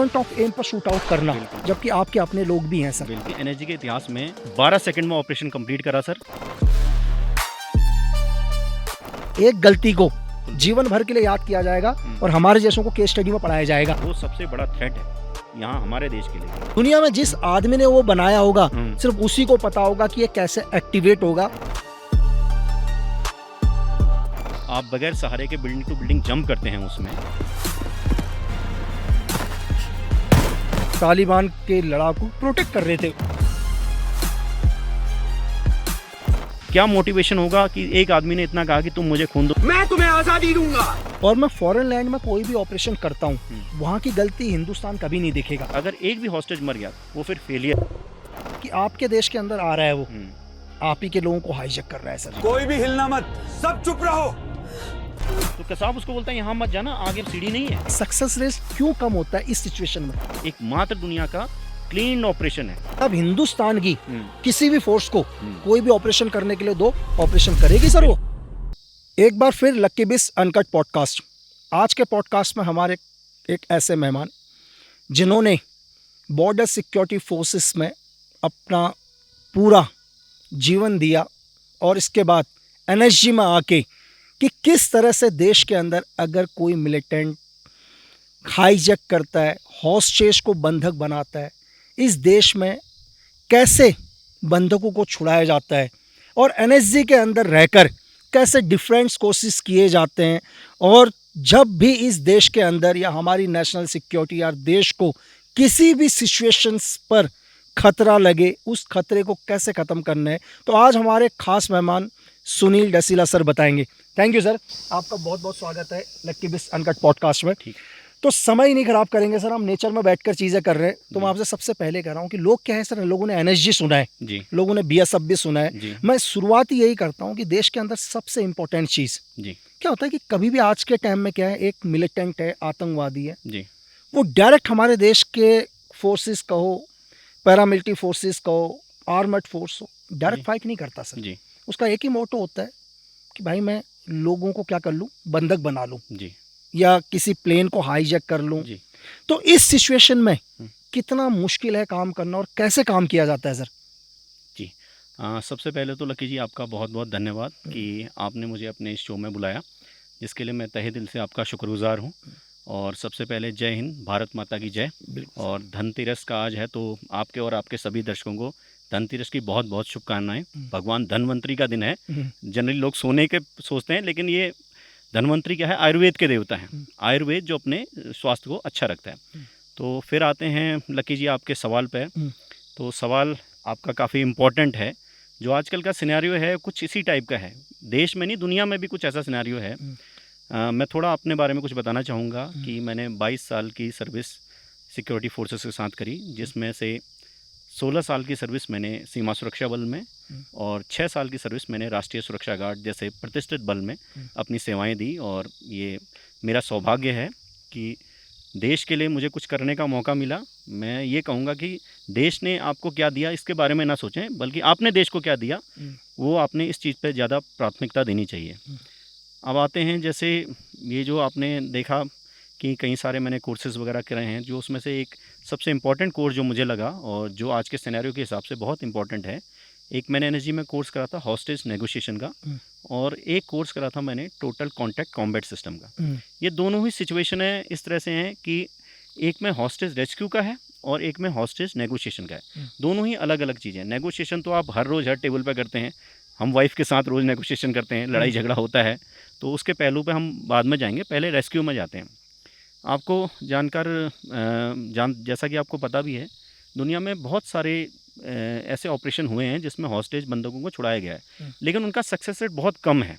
Point of M पर shoot out करना, जबकि आपके अपने लोग भी हैं सर। बिल्कुल, एनएसजी के इतिहास में 12 सेकंड में ऑपरेशन कंप्लीट करा सर। एक गलती को जीवन भर के लिए याद किया जाएगा और हमारे जैसों को केस स्टडी में पढ़ाया जाएगा। वो सबसे बड़ा थ्रेट है यहाँ हमारे देश के लिए। दुनिया में जिस आदमी ने वो बनाया होगा सिर्फ उसी को पता होगा कि ये कैसे एक्टिवेट होगा। आप बगैर सहारे के बिल्डिंग टू बिल्डिंग जंप करते हैं उसमें। तालिबान के लड़ाकू प्रोटेक्ट कर रहे थे। क्या मोटिवेशन होगा कि एक आदमी ने इतना कहा कि तुम मुझे खून दो, मैं तुम्हें आजादी दूंगा। और मैं फॉरेन लैंड में कोई भी ऑपरेशन करता हूँ, वहाँ की गलती हिंदुस्तान कभी नहीं देखेगा। अगर एक भी हॉस्टेज मर गया वो फिर फेलियर। कि आपके देश के अंदर आ रहा है वो, आप ही के लोगों को हाईजैक कर रहा है सर। कोई भी हिलना मत, सब चुप रहो। तो कसाब उसको बोलता है यहाँ मत जाना, आगे सीढ़ी नहीं है। सक्सेस रेट क्यों कम होता है इस सिचुएशन में? एकमात्र दुनिया का क्लीन ऑपरेशन है। अब हिंदुस्तान की किसी भी फोर्स को कोई भी ऑपरेशन करने के लिए दो, ऑपरेशन करेगी सर वो। एक बार फिर लक्की बिस अनकट पॉडकास्ट। आज के पॉडकास्ट में हमारे एक ऐसे मेहमान जिन्होंने बॉर्डर सिक्योरिटी फोर्सेस में अपना पूरा जीवन दिया और इसके बाद एनएसजी में आके कि किस तरह से देश के अंदर अगर कोई मिलिटेंट हाईजैक करता है, हॉस्टेज को बंधक बनाता है, इस देश में कैसे बंधकों को छुड़ाया जाता है और एनएसजी के अंदर रहकर कैसे डिफरेंस कोशिश किए जाते हैं। और जब भी इस देश के अंदर या हमारी नेशनल सिक्योरिटी या देश को किसी भी सिचुएशंस पर खतरा लगे, उस खतरे को कैसे ख़त्म करना है, तो आज हमारे खास मेहमान सुनील डसीला सर बताएंगे। थैंक यू सर, आपका बहुत बहुत स्वागत है लक्की बिस अनकट पॉडकास्ट में। ठीक। तो समय ही नहीं खराब करेंगे सर, हम नेचर में बैठकर चीज़ें कर रहे हैं। तो मैं आपसे सबसे पहले कह रहा हूँ कि लोग क्या है सर, लोगों ने एनएसजी सुना है जी, लोगों ने बीएसएफ भी सुना है जी, मैं शुरुआत ही यही करता हूँ कि देश के अंदर सबसे इम्पोर्टेंट चीज़ जी, क्या होता है कि कभी भी आज के टाइम में क्या है, एक मिलिटेंट है, आतंकवादी है, जी, वो डायरेक्ट हमारे देश के फोर्सेस कहो, पैरामिलिट्री फोर्सेस कहो, आर्मड फोर्स हो, डायरेक्ट फाइट नहीं करता सर। जी, उसका एक ही मोटो होता है कि भाई मैं लोगों को क्या कर लूँ, बंधक बना लूँ जी, या किसी प्लेन को हाईजैक कर लूँ। जी। तो इस सिचुएशन में कितना मुश्किल है काम करना और कैसे काम किया जाता है सर? जी, सबसे पहले तो लकी जी आपका बहुत बहुत धन्यवाद कि आपने मुझे अपने इस शो में बुलाया, जिसके लिए मैं तहे दिल से आपका शुक्रगुजार हूँ। और सबसे पहले जय हिंद, भारत माता की जय। और धनतेरस का आज है, तो आपके और आपके सभी दर्शकों को धनतेरस की बहुत बहुत शुभकामनाएं। भगवान धनवंतरी का दिन है। जनरली लोग सोने के सोचते हैं, लेकिन ये धनवंतरी क्या है, आयुर्वेद के देवता हैं। आयुर्वेद जो अपने स्वास्थ्य को अच्छा रखता है। तो फिर आते हैं लकी जी आपके सवाल पे। तो सवाल आपका काफ़ी इम्पोर्टेंट है। जो आजकल का सिनेरियो है कुछ इसी टाइप का है, देश में नहीं दुनिया में भी कुछ ऐसा सिनेरियो है। मैं थोड़ा अपने बारे में कुछ बताना चाहूँगा कि मैंने 22 साल की सर्विस सिक्योरिटी फोर्सेस के साथ करी, जिसमें से 16 साल की सर्विस मैंने सीमा सुरक्षा बल में और 6 साल की सर्विस मैंने राष्ट्रीय सुरक्षा गार्ड जैसे प्रतिष्ठित बल में अपनी सेवाएं दी। और ये मेरा सौभाग्य है कि देश के लिए मुझे कुछ करने का मौका मिला। मैं ये कहूँगा कि देश ने आपको क्या दिया इसके बारे में ना सोचें, बल्कि आपने देश को क्या दिया वो आपने इस चीज़ पे ज़्यादा प्राथमिकता देनी चाहिए। अब आते हैं, जैसे ये जो आपने देखा कि कई सारे मैंने कोर्सेज़ वगैरह करे हैं, जो उसमें से एक सबसे इम्पॉर्टेंट कोर्स जो मुझे लगा और जो आज के सिनेरियो के हिसाब से बहुत इम्पॉर्टेंट है, एक मैंने एनएसजी में कोर्स करा था हॉस्टेज नेगोशिएशन का, और एक कोर्स करा था मैंने टोटल कॉन्टैक्ट कॉम्बैट सिस्टम का। ये दोनों ही सिचुएशन है इस तरह से हैं कि एक में हॉस्टेज रेस्क्यू का है और एक में हॉस्टेज नेगोशिएशन का है। दोनों ही अलग अलग चीज़ें। नेगोशिएशन तो आप हर रोज़ हर टेबल पर करते हैं, हम वाइफ के साथ रोज़ नेगोशिएशन करते हैं, लड़ाई झगड़ा होता है, तो उसके पहलू पे हम बाद में जाएंगे, पहले रेस्क्यू में जाते हैं। आपको जैसा कि आपको पता भी है, दुनिया में बहुत सारे ऐसे ऑपरेशन हुए हैं जिसमें हॉस्टेज बंदकों को छुड़ाया गया है, लेकिन उनका सक्सेस रेट बहुत कम है।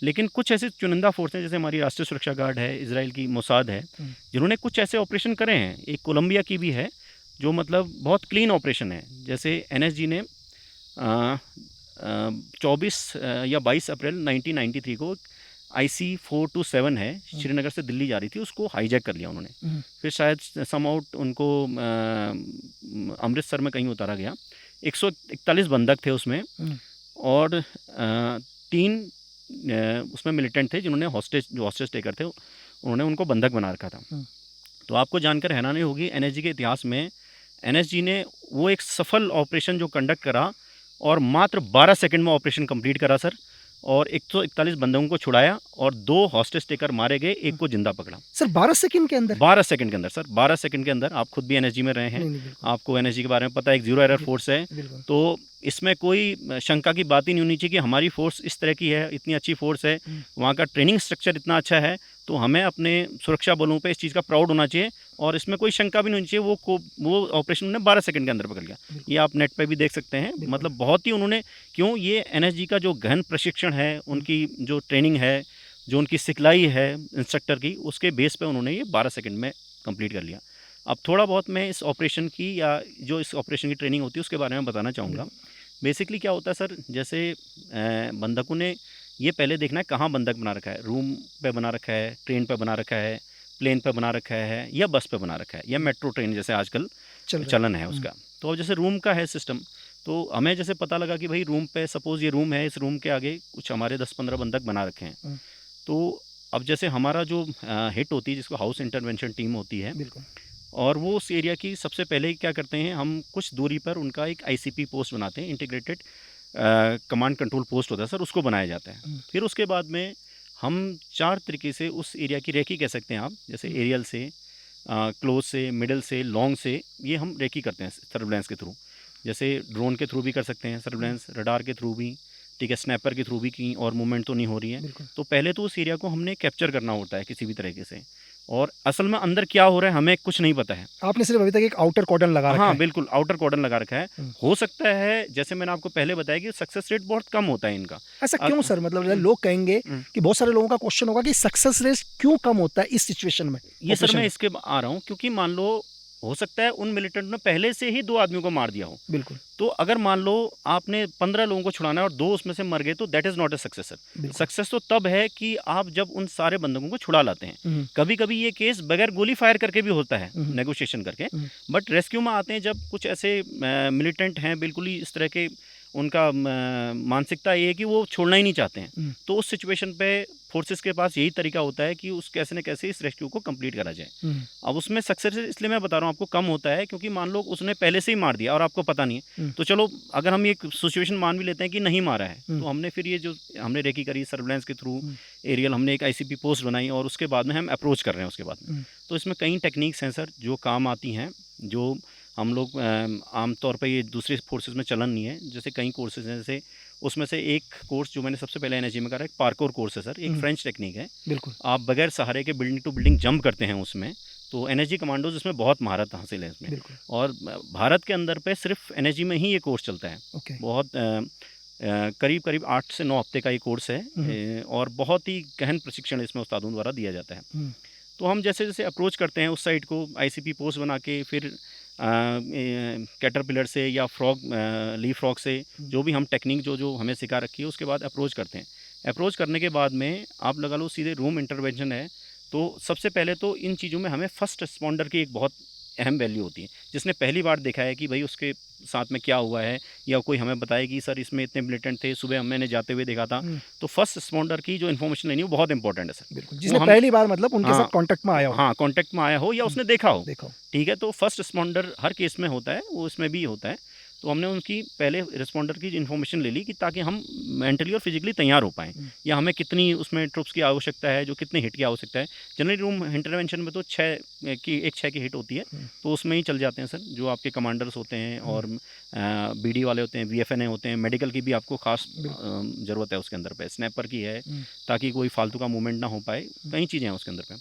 लेकिन कुछ ऐसे चुनिंदा फोर्स हैं, जैसे हमारी राष्ट्रीय सुरक्षा गार्ड है, इजराइल की मोसाद है, जिन्होंने कुछ ऐसे ऑपरेशन करे हैं। एक कोलंबिया की भी है जो मतलब बहुत क्लीन ऑपरेशन है। जैसे एनएसजी ने 24 या 22 अप्रैल 1993 को IC-427 है, श्रीनगर से दिल्ली जा रही थी, उसको हाईजैक कर लिया उन्होंने। फिर शायद सम आउट उनको अमृतसर में कहीं उतारा गया। 141 बंधक थे उसमें, और 3 उसमें मिलिटेंट थे जिन्होंने हॉस्टेज टेकर थे, उन्होंने उनको बंधक बना रखा था। तो आपको जानकर हैरानी होगी, एनएसजी के इतिहास में एनएसजी ने वो एक सफल ऑपरेशन जो कंडक्ट करा और मात्र 12 सेकंड में ऑपरेशन कंप्लीट करा सर, और 141 बंदूकों को छुड़ाया और 2 हॉस्टेज टेकर मारे गए, एक को जिंदा पकड़ा सर 12 सेकंड के अंदर। 12 सेकंड के अंदर सर, 12 सेकंड के अंदर। आप खुद भी एनएसजी में रहे हैं, नहीं, नहीं, बिल्कुल, आपको एनएसजी के बारे में पता है, एक जीरो एरर फोर्स है। बिल्कुल। तो इसमें कोई शंका की बात ही नहीं होनी चाहिए कि हमारी फोर्स इस तरह की है, इतनी अच्छी फोर्स है, वहाँ का ट्रेनिंग स्ट्रक्चर इतना अच्छा है, तो हमें अपने सुरक्षा बलों पे इस चीज़ का प्राउड होना चाहिए और इसमें कोई शंका भी नहीं होनी चाहिए। वो ऑपरेशन उन्होंने 12 सेकंड के अंदर पकड़ लिया। ये आप नेट पे भी देख सकते हैं, मतलब बहुत ही उन्होंने, क्यों, ये एनएसजी का जो गहन प्रशिक्षण है, उनकी जो ट्रेनिंग है, जो उनकी सिखलाई है इंस्ट्रक्टर की, उसके बेस पे उन्होंने ये 12 सेकंड में कंप्लीट कर लिया। अब थोड़ा बहुत मैं इस ऑपरेशन की, या जो इस ऑपरेशन की ट्रेनिंग होती है उसके बारे में बताना चाहूँगा। बेसिकली क्या होता है सर, जैसे बंधकों ने ये पहले देखना है कहाँ बंधक बना रखा है, रूम पे बना रखा है, ट्रेन पे बना रखा है, प्लेन पे बना रखा है, या बस पे बना रखा है, या मेट्रो ट्रेन जैसे आजकल चलन है उसका। तो अब जैसे रूम का है सिस्टम, तो हमें जैसे पता लगा कि भाई रूम पे, सपोज़ ये रूम है, इस रूम के आगे कुछ हमारे 10-15 बंधक बना रखे हैं। तो अब जैसे हमारा जो हिट होती है, जिसको हाउस इंटरवेंशन टीम होती है, और वो उस एरिया की सबसे पहले क्या करते हैं, हम कुछ दूरी पर उनका एक आईसीपी पोस्ट बनाते हैं, इंटीग्रेटेड कमांड कंट्रोल पोस्ट होता है सर, उसको बनाया जाता है। फिर उसके बाद में हम 4 तरीके से उस एरिया की रेकी कह सकते हैं आप, जैसे एरियल से, क्लोज से, मिडल से, लॉन्ग से, ये हम रेकी करते हैं सर्विलेंस के थ्रू। जैसे ड्रोन के थ्रू भी कर सकते हैं सर्विलेंस, रडार के थ्रू भी, ठीक है, स्नैपर के थ्रू भी की, और मूवमेंट तो नहीं हो रही है। तो पहले तो उस एरिया को हमने कैप्चर करना होता है किसी भी तरीके से, और असल में अंदर क्या हो रहा है हमें कुछ नहीं पता है। आपने सिर्फ अभी तक एक आउटर कॉर्डन लगा रखा है। हाँ बिल्कुल, आउटर कॉर्डन लगा रखा है। हो सकता है, जैसे मैंने आपको पहले बताया, कि सक्सेस रेट बहुत कम होता है इनका। ऐसा क्यों सर? मतलब लोग कहेंगे कि बहुत सारे लोगों का क्वेश्चन होगा कि सक्सेस रेट क्यों कम होता है इस सिचुएशन में। ये सर मैं इसके आ रहा हूँ, क्योंकि मान लो हो सकता है उन मिलिटेंट ने पहले से ही 2 आदमियों को मार दिया हो। बिल्कुल। तो अगर मान लो आपने 15 लोगों को छुड़ाना है और 2 उसमें से मर गए, तो that is not a success sir. Success तो तब है कि आप जब उन सारे बंदकों को छुड़ा लाते हैं। कभी कभी ये केस बगैर गोली फायर करके भी होता है, नेगोशिएशन करके, बट रेस्क्यू में आते हैं जब कुछ ऐसे मिलिटेंट हैं बिल्कुल ही इस तरह के, उनका मानसिकता ये है कि वो छोड़ना ही नहीं चाहते हैं। तो उस सिचुएशन पे फोर्सेस के पास यही तरीका होता है कि उस कैसे न कैसे इस रेस्क्यू को कंप्लीट करा जाए। अब उसमें सक्सेस इसलिए मैं बता रहा हूँ आपको कम होता है, क्योंकि मान लो उसने पहले से ही मार दिया और आपको पता नहीं है, तो चलो अगर हम ये सिचुएशन मान भी लेते हैं कि नहीं मारा है, तो हमने फिर ये जो हमने रेकी करी सर्विलेंस के थ्रू, एरियल, हमने एक आईसीपी पोस्ट बनाई, और उसके बाद में हम अप्रोच कर रहे हैं उसके बाद में। तो इसमें कई टेक्निक्स हैं सर जो काम आती हैं, जो हम लोग आमतौर पे ये दूसरे फोर्सेस में चलन नहीं है। जैसे कई कोर्सेज हैं, जैसे उसमें से एक कोर्स जो मैंने सबसे पहले एनएसजी में करा, एक पार्कोर कोर्स है सर, एक फ्रेंच टेक्निक है। बिल्कुल। आप बगैर सहारे के बिल्डिंग टू बिल्डिंग जंप करते हैं उसमें, तो एनएसजी कमांडोज इसमें बहुत महारत हासिल है इसमें। और भारत के अंदर पे सिर्फ एनएसजी में ही ये कोर्स चलता है। बहुत करीब करीब 8 से 9 हफ्ते का ये कोर्स है, और बहुत ही गहन प्रशिक्षण इसमें उस्तादों द्वारा दिया जाता है। तो हम जैसे जैसे अप्रोच करते हैं उस साइड को, आईसीपी पोस्ट बना के, फिर कैटरपिलर से या फ्रॉग, लीफ फ्रॉग से, जो भी हम टेक्निक जो हमें सिखा रखी है, उसके बाद अप्रोच करते हैं। अप्रोच करने के बाद में आप लगा लो सीधे रूम इंटरवेंशन है। तो सबसे पहले तो इन चीज़ों में हमें फर्स्ट रिस्पॉन्डर की एक बहुत अहम वैल्यू होती है, जिसने पहली बार देखा है कि भाई उसके साथ में क्या हुआ है, या कोई हमें बताए कि सर इसमें इतने मिलिटेंट थे, सुबह मैंने जाते हुए देखा था। तो फर्स्ट रिस्पॉन्डर की जो इन्फॉर्मेशन लेनी है वो बहुत इंपॉर्टेंट है सर। बिल्कुल, जिसने पहली बार मतलब उनके साथ कांटेक्ट में आया हो। हाँ, कांटेक्ट में आया हो या उसने देखा हो। ठीक है, तो फर्स्ट रिस्पॉन्डर हर केस में होता है, वो इसमें भी होता है। तो हमने उनकी पहले रिस्पॉन्डर की इन्फॉर्मेशन ले ली कि ताकि हम मेंटली और फिजिकली तैयार हो पाएँ, या हमें कितनी उसमें ट्रुप्स की आवश्यकता है, जो कितने हिट की आवश्यकता है। जनरली रूम इंटरवेंशन में तो 6 की हिट होती है, तो उसमें ही चल जाते हैं सर। जो आपके कमांडर्स होते हैं और बीडी वाले होते हैं, वीएफएनए होते हैं, मेडिकल की भी आपको खास ज़रूरत है उसके अंदर पे, स्नैपर की है ताकि कोई फालतू का मूवमेंट ना हो पाए, कई चीज़ें हैं उसके अंदर पे।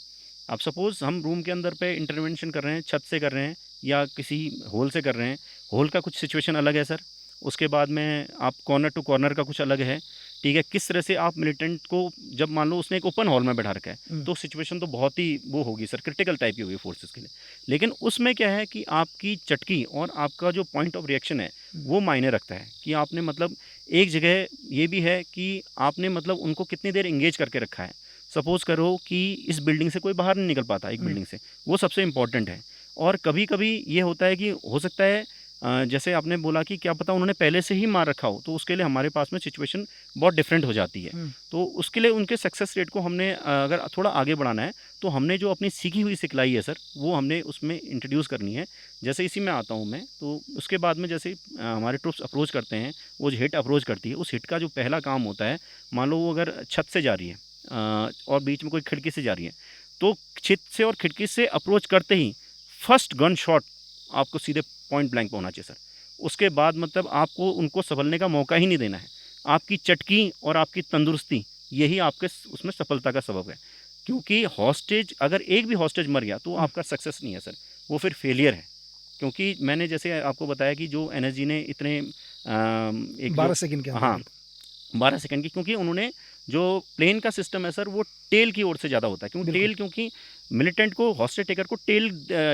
अब सपोज़ हम रूम के अंदर पे इंटरवेंशन कर रहे हैं, छत से कर रहे हैं या किसी होल से कर रहे हैं, होल का कुछ सिचुएशन अलग है सर। उसके बाद में आप कॉर्नर टू कॉर्नर का कुछ अलग है। ठीक है, किस तरह से आप मिलिटेंट को, जब मान लो उसने एक ओपन हॉल में बैठा रखा है, तो सिचुएशन तो बहुत ही वो होगी सर, क्रिटिकल टाइप की होगी फोर्सेस के लिए। लेकिन उसमें क्या है कि आपकी चटकी और आपका जो पॉइंट ऑफ रिएक्शन है वो मायने रखता है, कि आपने मतलब एक जगह ये भी है कि आपने मतलब उनको कितनी देर इंगेज करके रखा है। सपोज़ करो कि इस बिल्डिंग से कोई बाहर नहीं निकल पाता, एक बिल्डिंग से, वो सबसे इम्पॉर्टेंट है। और कभी कभी ये होता है कि हो सकता है जैसे आपने बोला कि क्या पता उन्होंने पहले से ही मार रखा हो, तो उसके लिए हमारे पास में सिचुएशन बहुत डिफरेंट हो जाती है। तो उसके लिए उनके सक्सेस रेट को हमने अगर थोड़ा आगे बढ़ाना है तो हमने जो अपनी सीखी हुई सिखलाई है सर, वो हमने उसमें इंट्रोड्यूस करनी है। जैसे इसी में आता हूँ मैं, तो उसके बाद में जैसे हमारे ट्रूप्स अप्रोच करते हैं, वो जो हिट अप्रोच करती है, उस हिट का जो पहला काम होता है, मान लो वो अगर छत से जा रही है और बीच में कोई खिड़की से जा रही है, तो छत से और खिड़की से अप्रोच करते ही फर्स्ट गन शॉट आपको सीधे पॉइंट ब्लैंक पे होना चाहिए सर। उसके बाद मतलब आपको उनको संभलने का मौका ही नहीं देना है। आपकी चटकी और आपकी तंदुरुस्ती यही आपके उसमें सफलता का सबब है, क्योंकि हॉस्टेज अगर एक भी हॉस्टेज मर गया तो आपका सक्सेस नहीं है सर, वो फिर फेलियर है। क्योंकि मैंने जैसे आपको बताया कि जो एनएसजी ने इतने एक 12 सेकंड के अंदर, हाँ 12 सेकंड की, क्योंकि उन्होंने जो प्लेन का सिस्टम है सर, वो टेल की ओर से ज़्यादा होता है। क्योंकि टेल, क्योंकि मिलिटेंट को, हॉस्टेज टेकर को टेल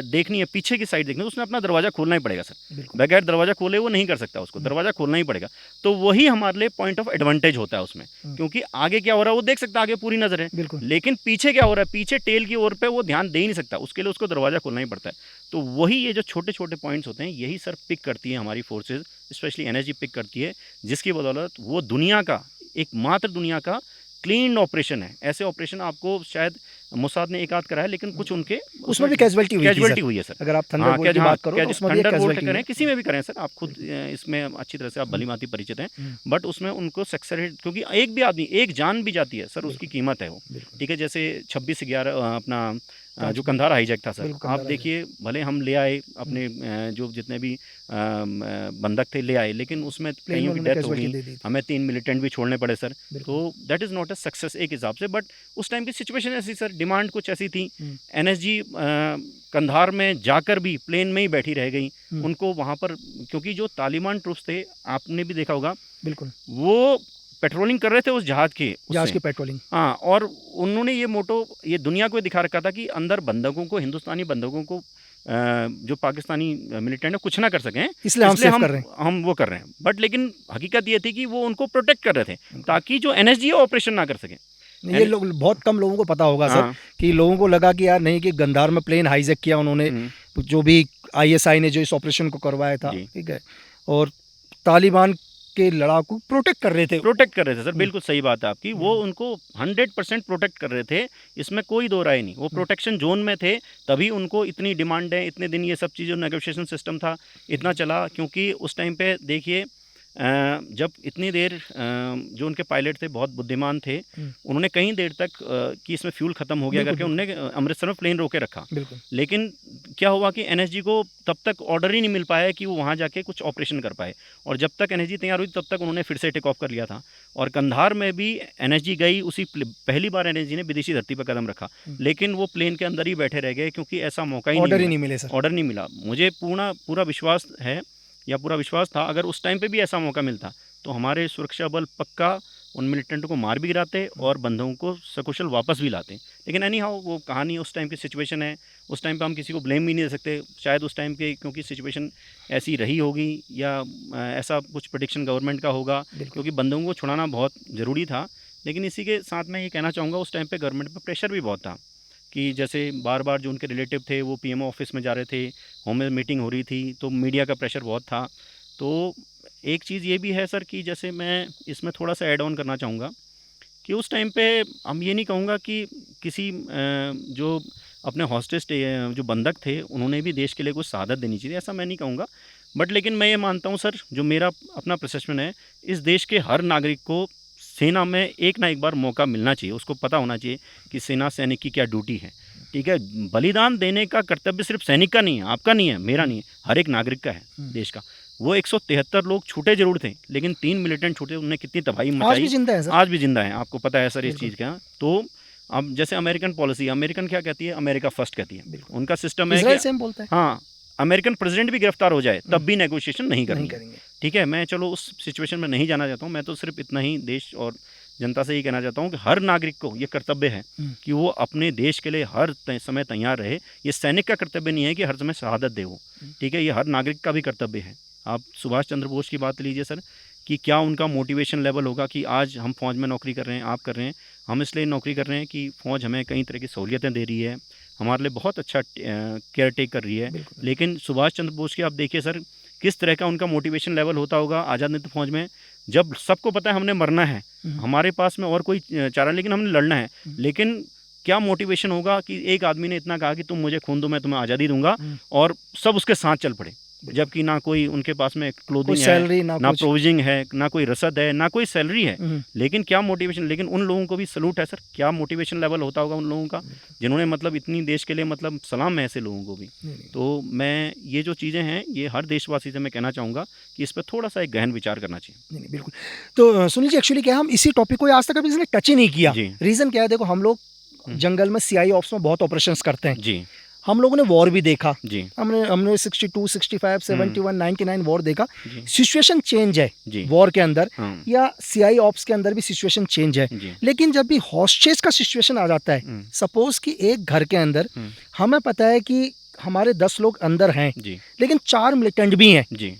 देखनी है, पीछे की साइड देखनी है, उसने अपना दरवाज़ा खोलना ही पड़ेगा सर। बगैर दरवाज़ा खोले वो नहीं कर सकता, उसको दरवाज़ा खोलना ही पड़ेगा। तो वही हमारे लिए पॉइंट ऑफ एडवांटेज होता है उसमें, क्योंकि आगे क्या हो रहा है वो देख सकता है, आगे पूरी नज़र है, लेकिन पीछे क्या हो रहा है, पीछे टेल की ओर पे वो ध्यान दे ही नहीं सकता, उसके लिए उसको दरवाज़ा खोलना ही पड़ता है। तो वही ये जो छोटे छोटे पॉइंट्स होते हैं, यही सर पिक करती है हमारी फोर्सेज, स्पेशली एनएसजी पिक करती है, जिसकी बदौलत वो दुनिया का, एकमात्र दुनिया का क्लीन ऑपरेशन है। ऐसे ऑपरेशन आपको शायद मोसाद ने एक आध कराया, लेकिन कुछ उनके उसमें भी कैजुअलिटी हुई है सर। अगर आप थंडरबोल्ट की बात करो तो उसमें भी थंडरबोल्ट करें, किसी में भी करें सर, आप खुद इसमें अच्छी तरह से आप भलीभांति परिचित हैं, बट उसमें उनको सक्सेस, क्योंकि एक भी आदमी, एक जान भी जाती है सर, उसकी कीमत है वो, ठीक है। जैसे 26/11 अपना जो कंधार हाईजैक था सर, आप देखिए, भले हम ले आए अपने जो जितने भी बंधक थे ले आए, लेकिन उसमें कईयों की डेथ हो गई, हमें 3 मिलिटेंट भी छोड़ने पड़े सर। तो that is not a success एक हिसाब से, बट उस टाइम की सिचुएशन ऐसी सर, डिमांड कुछ ऐसी थी। एनएसजी कंधार में जाकर भी प्लेन में ही बैठी रह गई, उनको वहाँ पर, क्योंकि जो तालिबान ट्रूप्स थे, आपने भी देखा होगा, बिल्कुल वो पेट्रोलिंग कर रहे थे उस जहाज़ की पेट्रोलिंग, हाँ। और उन्होंने ये मोटो ये दुनिया को दिखा रखा था कि अंदर बंधकों को, हिंदुस्तानी बंधकों को जो पाकिस्तानी मिलिटेंट है कुछ ना कर सकें, इसलिए हम वो कर रहे हैं। बट लेकिन हकीकत ये थी कि वो उनको प्रोटेक्ट कर रहे थे, ताकि जो एनएसजी ऑपरेशन ना कर सकें। ये लोग बहुत कम लोगों को पता होगा सर, कि लोगों को लगा कि यार नहीं, कि गंधार में प्लेन हाईजैक किया उन्होंने, जो भी आईएसआई ने जो इस ऑपरेशन को करवाया था, ठीक है, और तालिबान के लड़ाकू प्रोटेक्ट कर रहे थे सर। बिल्कुल सही बात है आपकी, वो उनको 100% प्रोटेक्ट कर रहे थे, इसमें कोई दो राय नहीं। वो प्रोटेक्शन जोन में थे, तभी उनको इतनी डिमांड है, इतने दिन ये सब चीज़ें, नेगोशिएशन सिस्टम था, इतना चला। क्योंकि उस टाइम पे देखिए, जब इतनी देर जो उनके पायलट थे बहुत बुद्धिमान थे, उन्होंने कहीं देर तक कि इसमें फ्यूल ख़त्म हो गया करके उन्होंने अमृतसर में प्लेन रोके रखा। लेकिन क्या हुआ कि एनएसजी को तब तक ऑर्डर ही नहीं मिल पाया कि वो वहाँ जाके कुछ ऑपरेशन कर पाए, और जब तक एनएसजी तैयार हुई तब तक उन्होंने फिर से टेक ऑफ कर लिया था। और कंधार में भी एनएसजी गई, उसी पहली बार एनएसजी ने विदेशी धरती पर कदम रखा, लेकिन वो प्लेन के अंदर ही बैठे रह गए, क्योंकि ऐसा मौका ही ऑर्डर नहीं मिला। मुझे पूरा विश्वास है, या पूरा विश्वास था, अगर उस टाइम पे भी ऐसा मौका मिलता तो हमारे सुरक्षा बल पक्का उन मिलिटेंटों को मार भी गिराते और बंधकों को सकुशल वापस भी लाते। लेकिन एनी हाउ, वो कहानी उस टाइम की सिचुएशन है, उस टाइम पे हम किसी को ब्लेम भी नहीं दे सकते। शायद उस टाइम के क्योंकि सिचुएशन ऐसी रही होगी, या ऐसा कुछ प्रेडिक्शन गवर्नमेंट का होगा, क्योंकि बंधकों को छुड़ाना बहुत ज़रूरी था। लेकिन इसी के साथ मैं ये कहना चाहूँगा, उस टाइम पर गवर्नमेंट पर प्रेशर भी बहुत था, कि जैसे बार बार जो उनके रिलेटिव थे वो पीएमओ ऑफिस में जा रहे थे, होम में मीटिंग हो रही थी, तो मीडिया का प्रेशर बहुत था। तो एक चीज़ ये भी है सर, कि जैसे मैं इसमें थोड़ा सा ऐड ऑन करना चाहूँगा, कि उस टाइम पे हम ये नहीं कहूँगा कि किसी जो अपने हॉस्टेज जो बंधक थे उन्होंने भी देश के लिए कुछ शहादत देनी चाहिए, ऐसा मैं नहीं कहूँगा। बट लेकिन मैं ये मानता हूँ सर, जो मेरा अपना परसेप्शन है, इस देश के हर नागरिक को सेना में एक ना एक बार मौका मिलना चाहिए। उसको पता होना चाहिए कि सेना सैनिक की क्या ड्यूटी है, ठीक है। बलिदान देने का कर्तव्य सिर्फ सैनिक का नहीं है, आपका नहीं है, मेरा नहीं है, हर एक नागरिक का है देश का। वो 173 लोग छूटे जरूर थे, लेकिन 3 मिलिटेंट छूटे, उन्होंने कितनी तबाही मचाई। आज भी जिंदा है सर, आज भी जिंदा है, आपको पता है सर इस चीज़ का। तो अब जैसे अमेरिकन पॉलिसी, अमेरिकन क्या कहती है, अमेरिका फर्स्ट कहती है, उनका सिस्टम है इजराइल सेम बोलता है। हाँ, अमेरिकन प्रेसिडेंट भी गिरफ्तार हो जाए तब भी नेगोशिएशन नहीं करेंगे, ठीक है। मैं चलो उस सिचुएशन में नहीं जाना चाहता हूँ, मैं तो सिर्फ इतना ही देश और जनता से ये कहना चाहता हूँ कि हर नागरिक को ये कर्तव्य है कि वो अपने देश के लिए हर समय तैयार रहे। ये सैनिक का कर्तव्य नहीं है कि हर समय शहादत दे वो, ठीक है, ये हर नागरिक का भी कर्तव्य है। आप सुभाष चंद्र बोस की बात लीजिए सर, कि क्या उनका मोटिवेशन लेवल होगा कि आज हम फौज में नौकरी कर रहे हैं, आप कर रहे हैं, हम इसलिए नौकरी कर रहे हैं कि फ़ौज हमें कई तरह की सहूलियतें दे रही है, हमारे लिए बहुत अच्छा केयर टेक कर रही है। लेकिन सुभाष चंद्र बोस की आप देखिए सर, किस तरह का उनका मोटिवेशन लेवल होता होगा आज़ाद हिंद फौज में, जब सबको पता है हमने मरना है, हमारे पास में और कोई चारा, लेकिन हमने लड़ना है, लेकिन क्या मोटिवेशन होगा कि एक आदमी ने इतना कहा कि तुम मुझे खून दो मैं तुम्हें आज़ादी दूंगा, और सब उसके साथ चल पड़े, जबकि ना कोई उनके पास में क्लोथिंग है, ना प्रोविजन है, ना कोई रसद है, ना कोई सैलरी है, लेकिन क्या मोटिवेशन। लेकिन उन लोगों को भी सलूट है सर, क्या मोटिवेशन लेवल होता होगा उन लोगों का, जिन्होंने मतलब इतनी देश के लिए मतलब सलाम है ऐसे लोगों को भी। तो मैं ये जो चीज़ें हैं ये हर देशवासी से मैं कहना चाहूँगा कि इस पर थोड़ा सा एक गहन विचार करना चाहिए। नहीं, बिल्कुल। तो सुनील जी, एक्चुअली क्या हम इसी टॉपिक को आज तक कभी टच ही नहीं किया। रीज़न क्या है, देखो हम लोग जंगल में CI ऑप्स में बहुत ऑपरेशंस करते हैं जी, हम लोगों ने वॉर भी देखा जी, हमने 62, 65, 71, 99 वॉर देखा। सिचुएशन चेंज है वॉर के अंदर या CI ऑप्स के अंदर भी सिचुएशन चेंज है, लेकिन जब भी हॉस्टेज का सिचुएशन आ जाता है, सपोज कि एक घर के अंदर हमें पता है कि हमारे 10 लोग अंदर हैं लेकिन 4 मिलिटेंट भी हैं जी,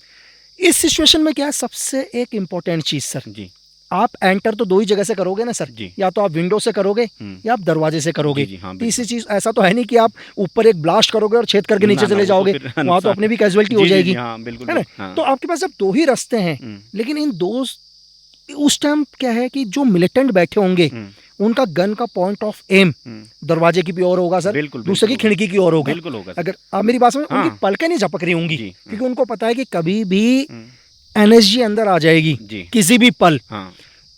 इस सिचुएशन में क्या है, सबसे एक इम्पोर्टेंट चीज सर जी, आप एंटर तो 2 ही जगह से करोगे ना सर, या तो आप विंडो से करोगे या आप दरवाजे से करोगे। तीसरी चीज ऐसा तो है नहीं कि आप ऊपर एक ब्लास्ट करोगे और छेद करके नीचे चले जाओगे, वहां तो अपनी भी कैजुअलिटी हो जाएगी, है ना। तो आपके पास जब 2 ही रास्ते हैं, लेकिन इन 2 उस टाइम क्या है कि जो मिलिटेंट बैठे होंगे उनका गन का पॉइंट ऑफ एम दरवाजे की भी ओर होगा सर, दूसरे की खिड़की की ओर होगा। अगर आप मेरी बात में उनकी पलकें नहीं झपक रही होंगी, क्योंकि उनको पता है कि कभी भी एनर्जी अंदर आ जाएगी किसी भी पल।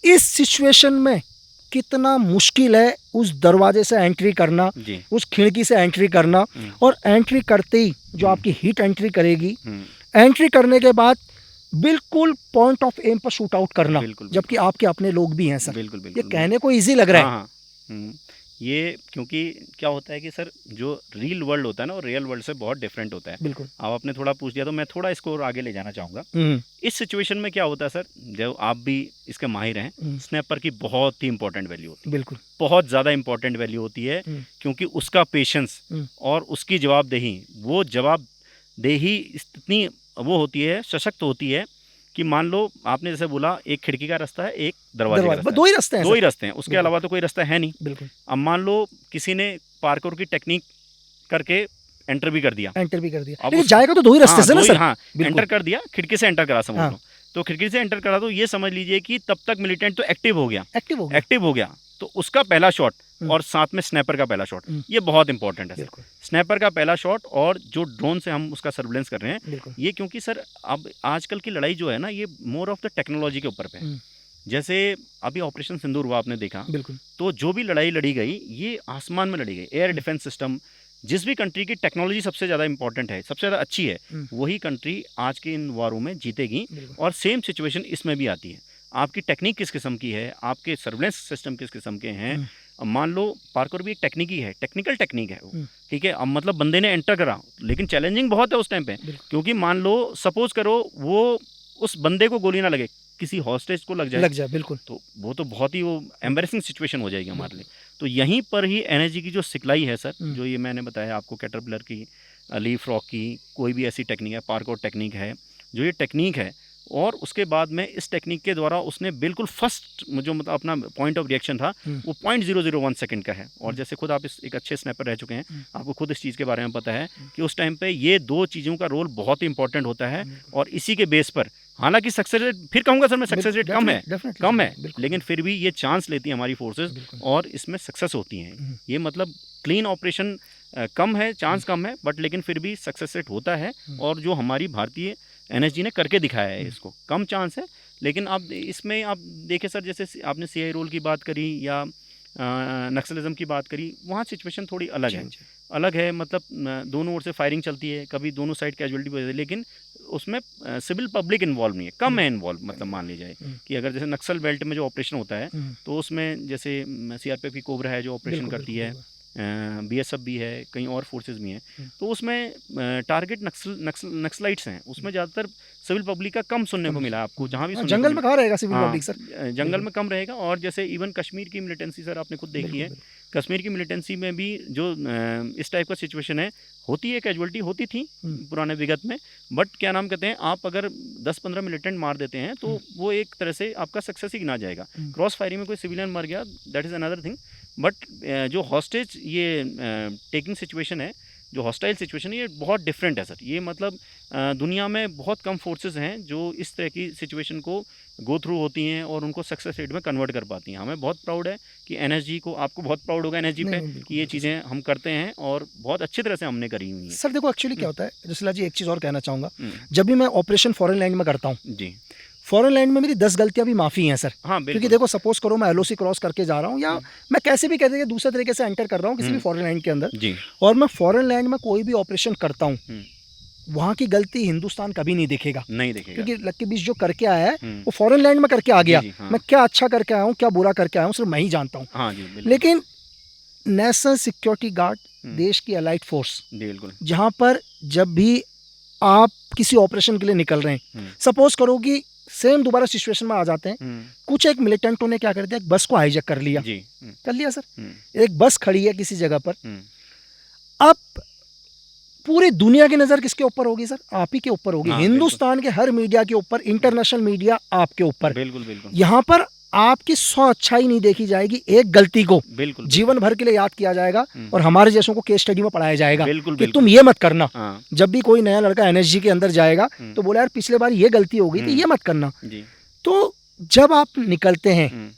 इस सिचुएशन में कितना मुश्किल है उस दरवाजे से एंट्री करना, उस खिड़की से एंट्री करना, और एंट्री करते ही जो आपकी हिट एंट्री करेगी, एंट्री करने के बाद बिल्कुल पॉइंट ऑफ एम पर शूट आउट करना, जबकि आपके अपने लोग भी हैं सर। बिल्कुल, ये कहने को इजी लग रहा है। ये क्योंकि क्या होता है कि सर जो रियल वर्ल्ड होता है ना वो रियल वर्ल्ड से बहुत डिफरेंट होता है। बिल्कुल, आप आपने थोड़ा पूछ दिया तो मैं थोड़ा इसको और आगे ले जाना चाहूँगा। इस सिचुएशन में क्या होता है सर, जब आप भी इसके माहिर हैं, स्नैपर की बहुत ही इंपॉर्टेंट वैल्यू होती है। बिल्कुल, बहुत ज़्यादा इंपॉर्टेंट वैल्यू होती है, क्योंकि उसका पेशेंस और उसकी जवाबदेही, वो जवाबदेही इतनी वो होती है, सशक्त होती है कि मान लो आपने जैसे बोला एक खिड़की का रास्ता है, एक दरवाजे का रास्ता है, 2 ही रास्ते हैं, उसके अलावा तो कोई रास्ता है नहीं। बिल्कुल, अब मान लो किसी ने पार्कोर की टेक्निक करके एंटर भी कर दिया, लेकिन जाएगा तो 2 ही रास्ते से ना सर। हाँ, एंटर कर दिया, खिड़की से एंटर करा, समझ लो, तो खिड़की से एंटर करा तो ये समझ लीजिए कि तब तक मिलिटेंट तो एक्टिव हो गया, तो उसका पहला शॉट और साथ में स्नैपर का पहला शॉट, ये बहुत इंपॉर्टेंट है। स्नैपर का पहला शॉट और जो ड्रोन से हम उसका सर्विलेंस कर रहे हैं, ये क्योंकि सर अब आजकल की लड़ाई जो है ना, ये मोर ऑफ द टेक्नोलॉजी के ऊपर पे। जैसे अभी ऑपरेशन सिंदूर हुआ, आपने देखा, तो जो भी लड़ाई लड़ी गई ये आसमान में लड़ी गई। एयर डिफेंस सिस्टम, जिस भी कंट्री की टेक्नोलॉजी सबसे ज़्यादा इंपॉर्टेंट है, सबसे ज़्यादा अच्छी है, वही कंट्री आज के इन वारों में जीतेगी। और सेम सिचुएशन इसमें भी आती है। आपकी टेक्निक किस किस्म की है, आपके सर्विलेंस सिस्टम किस किस्म के हैं। अब मान लो पार्कोर भी एक टेक्निक ही है, टेक्निकल टेक्निक है वो, ठीक है। अब मतलब बंदे ने एंटर करा, लेकिन चैलेंजिंग बहुत है उस टाइम पे, क्योंकि मान लो सपोज करो वो उस बंदे को गोली ना लगे, किसी हॉस्टेज को लग जाए, बिल्कुल, तो वो तो बहुत ही वो एम्बैरेसिंग सिचुएशन हो जाएगी हमारे लिए। तो यहीं पर ही एनर्जी की जो सिखलाई है सर, जो ये मैंने बताया आपको, कैटरपिलर की, लीफ रॉक की, कोई भी ऐसी टेक्निक है, पार्कोर टेक्निक है, जो ये टेक्निक है, और उसके बाद में इस टेक्निक के द्वारा उसने बिल्कुल फर्स्ट जो मतलब अपना पॉइंट ऑफ रिएक्शन था वो 0.001 सेकंड का है। और जैसे खुद आप एक अच्छे स्नैपर रह चुके हैं, आपको खुद इस चीज़ के बारे में पता है कि उस टाइम पे ये 2 चीज़ों का रोल बहुत ही इंपॉर्टेंट होता है। और इसी के बेस पर, हालांकि सक्सेस रेट, फिर कहूँगा सर मैं, सक्सेस रेट कम है, लेकिन फिर भी ये चांस लेती है हमारी फोर्सेज और इसमें सक्सेस होती हैं। ये मतलब क्लीन ऑपरेशन कम है, चांस कम है, बट लेकिन फिर भी सक्सेस रेट होता है। और जो हमारी भारतीय एनएसजी ने करके दिखाया है, इसको कम चांस है, लेकिन आप इसमें आप देखें सर, जैसे आपने CI रोल की बात करी या नक्सलिज्म की बात करी, वहाँ सिचुएशन थोड़ी अलग है। मतलब दोनों ओर से फायरिंग चलती है, कभी दोनों साइड कैजुअलिटी होती है, लेकिन उसमें सिविल पब्लिक इन्वॉल्व नहीं है, कम है इन्वॉल्व। मतलब मान ली जाए कि अगर जैसे नक्सल बेल्ट में जो ऑपरेशन होता है, तो उसमें जैसे CRPF की कोबरा है जो ऑपरेशन करती है, BSF भी है, कई और फोर्सेस भी हैं, तो उसमें टारगेट नक्सलाइट्स हैं, उसमें ज़्यादातर सिविल पब्लिक का कम सुनने को मिला आपको। जहाँ भी जंगल में कहाँ रहेगा सिविल पब्लिक सर, जंगल में कम रहेगा। और जैसे इवन कश्मीर की मिलिटेंसी सर आपने खुद देखी है, कश्मीर की मिलिटेंसी में भी जो इस टाइप का सिचुएशन है, होती है, कैजुअलिटी होती थी पुराने विगत में, बट क्या नाम कहते हैं, आप अगर 10-15 मिलिटेंट मार देते हैं तो वो एक तरह से आपका सक्सेस ही गिना जाएगा। क्रॉस फायरिंग में कोई सिविलियन मर गया, that is another thing. But जो हॉस्टेज ये टेकिंग सिचुएशन है, जो हॉस्टाइल सिचुएशन है ये बहुत डिफरेंट है सर। ये मतलब दुनिया में बहुत कम फोर्सेस हैं जो इस तरह की सिचुएशन को गो थ्रू होती हैं और उनको सक्सेस रेट में कन्वर्ट कर पाती हैं। हमें बहुत प्राउड है कि एनएसजी को, आपको बहुत प्राउड होगा एनएसजी पे कि ये चीज़ें हम करते हैं और बहुत अच्छी तरह से हमने करी हुई हैं। सर देखो एक्चुअली क्या होता है जसला जी, एक चीज़ और कहना चाहूँगा, जब भी मैं ऑपरेशन फॉरेन लैंड में करता हूँ जी, फॉरेन लैंड में मेरी 10 गलतियां भी माफ़ी हैं सर। हाँ क्योंकि देखो सपोज करो मैं एलओसी क्रॉस करके जा रहा हूँ या मैं कैसे भी कहते हैं दूसरे तरीके से एंटर कर रहा हूँ किसी भी फॉरेन लैंड के अंदर जी, और मैं फॉरेन लैंड में कोई भी ऑपरेशन करता हूँ, वहाँ की गलती हिंदुस्तान कभी नहीं देखेगा, नहीं देखेगा, क्योंकि लक्की बीच जो करके आया है वो फॉरेन लैंड में करके आ गया। हाँ। मैं क्या अच्छा करके आया हूँ क्या बुरा करके आया हूँ सिर्फ मैं ही जानता हूँ। हाँ जी, बिल्कुल। लेकिन नेशनल सिक्योरिटी गार्ड, देश की अलाइड फोर्स, बिल्कुल, जहाँ पर जब भी आप किसी ऑपरेशन के लिए निकल रहे हैं, सपोज करो कि सेम दोबारा सिचुएशन में आ जाते हैं, कुछ एक मिलिटेंटों ने क्या कर दिया, एक बस को हाईजैक कर लिया जी, कर लिया सर। एक बस खड़ी है किसी जगह पर, अब पूरी दुनिया की नजर किसके ऊपर होगी सर? आप ही के ऊपर होगी। हाँ, हिंदुस्तान के हर मीडिया के ऊपर, इंटरनेशनल मीडिया आपके ऊपर। बिल्कुल बिल्कुल, यहाँ पर आपकी 100 अच्छाई नहीं देखी जाएगी, एक गलती को बिल्कुल जीवन भर के लिए याद किया जाएगा और हमारे जैसों को केस स्टडी में पढ़ाया जाएगा बिल्कुल, कि बिल्कुल। तुम ये मत करना। हाँ, जब भी कोई नया लड़का एनएसजी के अंदर जाएगा तो बोला यार पिछले बार ये गलती हो गई थी, ये मत करना। जी, तो जब आप निकलते हैं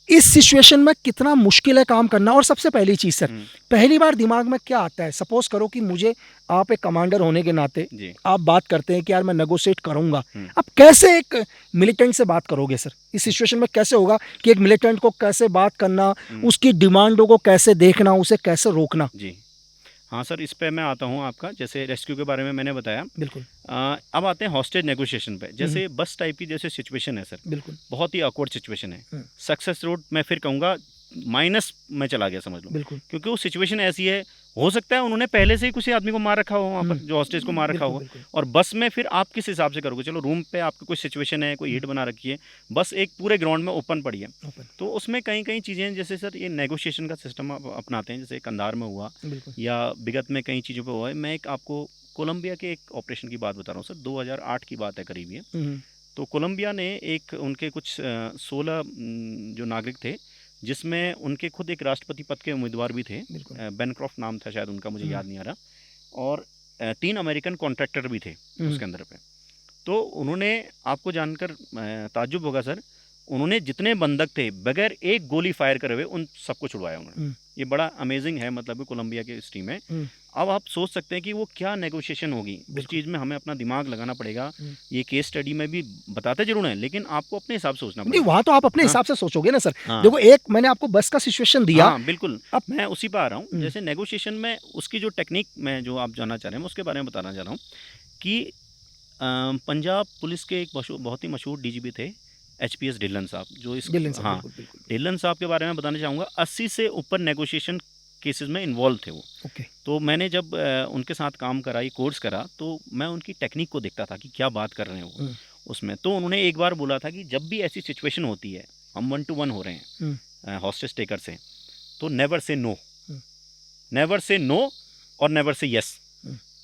इस सिचुएशन में कितना मुश्किल है काम करना। और सबसे पहली चीज सर, पहली बार दिमाग में क्या आता है, सपोज करो कि मुझे, आप एक कमांडर होने के नाते जी, आप बात करते हैं कि यार मैं नेगोशिएट करूंगा, अब कैसे एक मिलिटेंट से बात करोगे सर? इस सिचुएशन में कैसे होगा कि एक मिलिटेंट को कैसे बात करना, उसकी डिमांडों को कैसे देखना, उसे कैसे रोकना? जी, हाँ सर, इस पे मैं आता हूँ आपका, जैसे रेस्क्यू के बारे में मैंने बताया। बिल्कुल। अब आते हैं हॉस्टेज नेगोशिएशन पे। जैसे बस टाइप की जैसे सिचुएशन है सर, बिल्कुल बहुत ही ऑकवर्ड सिचुएशन है। सक्सेस रोड मैं फिर कहूँगा माइनस में चला गया समझ लो, बिल्कुल क्योंकि वो सिचुएशन ऐसी है, हो सकता है उन्होंने पहले से ही किसी आदमी को मार रखा हो वहाँ पर, जो हॉस्टेज को मार रखा हो। और बस में फिर आप किस हिसाब से करोगे? चलो रूम पे आपकी कोई सिचुएशन है, कोई हिट बना रखी है, बस एक पूरे ग्राउंड में ओपन पड़ी है, तो उसमें कई कई चीज़ें, जैसे सर ये नेगोशिएशन का सिस्टम आप अपनाते हैं, जैसे कंधार में हुआ या विगत में कई चीज़ों पर हुआ है। मैं एक आपको कोलंबिया के एक ऑपरेशन की बात बता रहा हूँ सर, 2008 की बात है करीब ये। तो कोलंबिया ने एक, उनके कुछ 16 जो नागरिक थे, जिसमें उनके खुद एक राष्ट्रपति पद के उम्मीदवार भी थे, बेनक्रॉफ्ट नाम था शायद उनका, मुझे याद नहीं आ रहा, और 3 अमेरिकन कॉन्ट्रैक्टर भी थे उसके अंदर पे। तो उन्होंने, आपको जानकर ताज्जुब होगा सर, उन्होंने जितने बंधक थे बगैर एक गोली फायर करे हुए उन सबको छुड़वाया उन्होंने। ये बड़ा अमेजिंग है, मतलब कोलंबिया के हिस्ट्री में। अब आप सोच सकते हैं कि वो क्या नेगोशिएशन होगी, इस चीज़ में हमें अपना दिमाग लगाना पड़ेगा। ये केस स्टडी में भी बताते जरूर हैं, लेकिन आपको अपने हिसाब से सोचना पड़ेगा। वहाँ तो आप अपने हिसाब से सोचोगे ना सर। देखो, एक मैंने आपको बस का सिचुएशन दिया। बिल्कुल, अब मैं उसी पर आ रहा हूँ। जैसे नेगोशिएशन में उसकी जो टेक्निक में जो आप जानना चाह रहे हैं, मैं उसके बारे में बताना चाह रहा हूँ कि पंजाब पुलिस के एक बहुत ही मशहूर डीजीपी थे, एचपीएस ढिल्लन साहब, जो इस ढिल्लन साहब के बारे में बताना चाहूँगा। 80 से ऊपर नेगोशिएशन केसेस में इन्वॉल्व थे वो। तो मैंने जब उनके साथ काम करा, ये कोर्स करा, तो मैं उनकी टेक्निक को देखता था कि क्या बात कर रहे हैं वो उसमें। तो उन्होंने एक बार बोला था कि जब भी ऐसी सिचुएशन होती है, हम 1 to 1 हो रहे हैं हॉस्टेज टेकर से, तो never say no, never say no और नेवर से यस।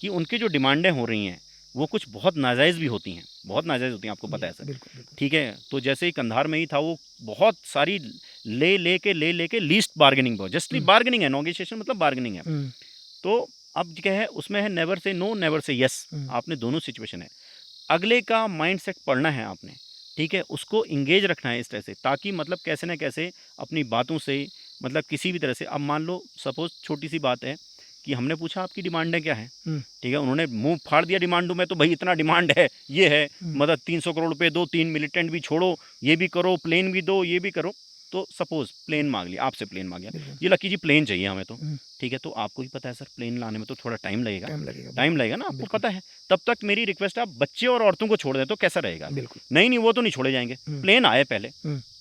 कि उनकी जो डिमांडें हो रही हैं वो कुछ बहुत नाजायज़ भी होती हैं, बहुत नाजायज़ होती हैं, आपको पता है सर। ठीक है, तो जैसे ही कंधार में ही था, वो बहुत सारी ले के लीस्ट बार्गेनिंग पर, जस्टली बार्गेनिंग है, नेगोशिएशन मतलब बार्गेनिंग है। तो अब क्या है उसमें, है never say no, never say yes. आपने दोनों सिचुएशन है, अगले का माइंड सेट पढ़ना है आपने, ठीक है, उसको इंगेज रखना है इस तरह से, ताकि मतलब कैसे ना कैसे अपनी बातों से, मतलब किसी भी तरह से। अब मान लो सपोज छोटी सी बात है कि हमने पूछा आपकी डिमांडें क्या है, ठीक है, उन्होंने मुंह फाड़ दिया डिमांडों में, तो भाई इतना डिमांड है, ये है, मतलब 300 करोड़ रुपए दो, 3 मिलिटेंट भी छोड़ो, ये भी करो, प्लेन भी दो, ये भी करो। तो सपोज प्लेन मांग लिया आपसे, प्लेन मांग गया, ये लकी जी प्लेन चाहिए हमें, तो ठीक है, तो आपको भी पता है सर प्लेन लाने में तो थोड़ा टाइम लगेगा ना, आपको पता है। तब तक मेरी रिक्वेस्ट है, आप बच्चे और औरतों को छोड़ दें तो कैसा रहेगा? नहीं, वो तो नहीं छोड़े जाएंगे, प्लेन आए पहले,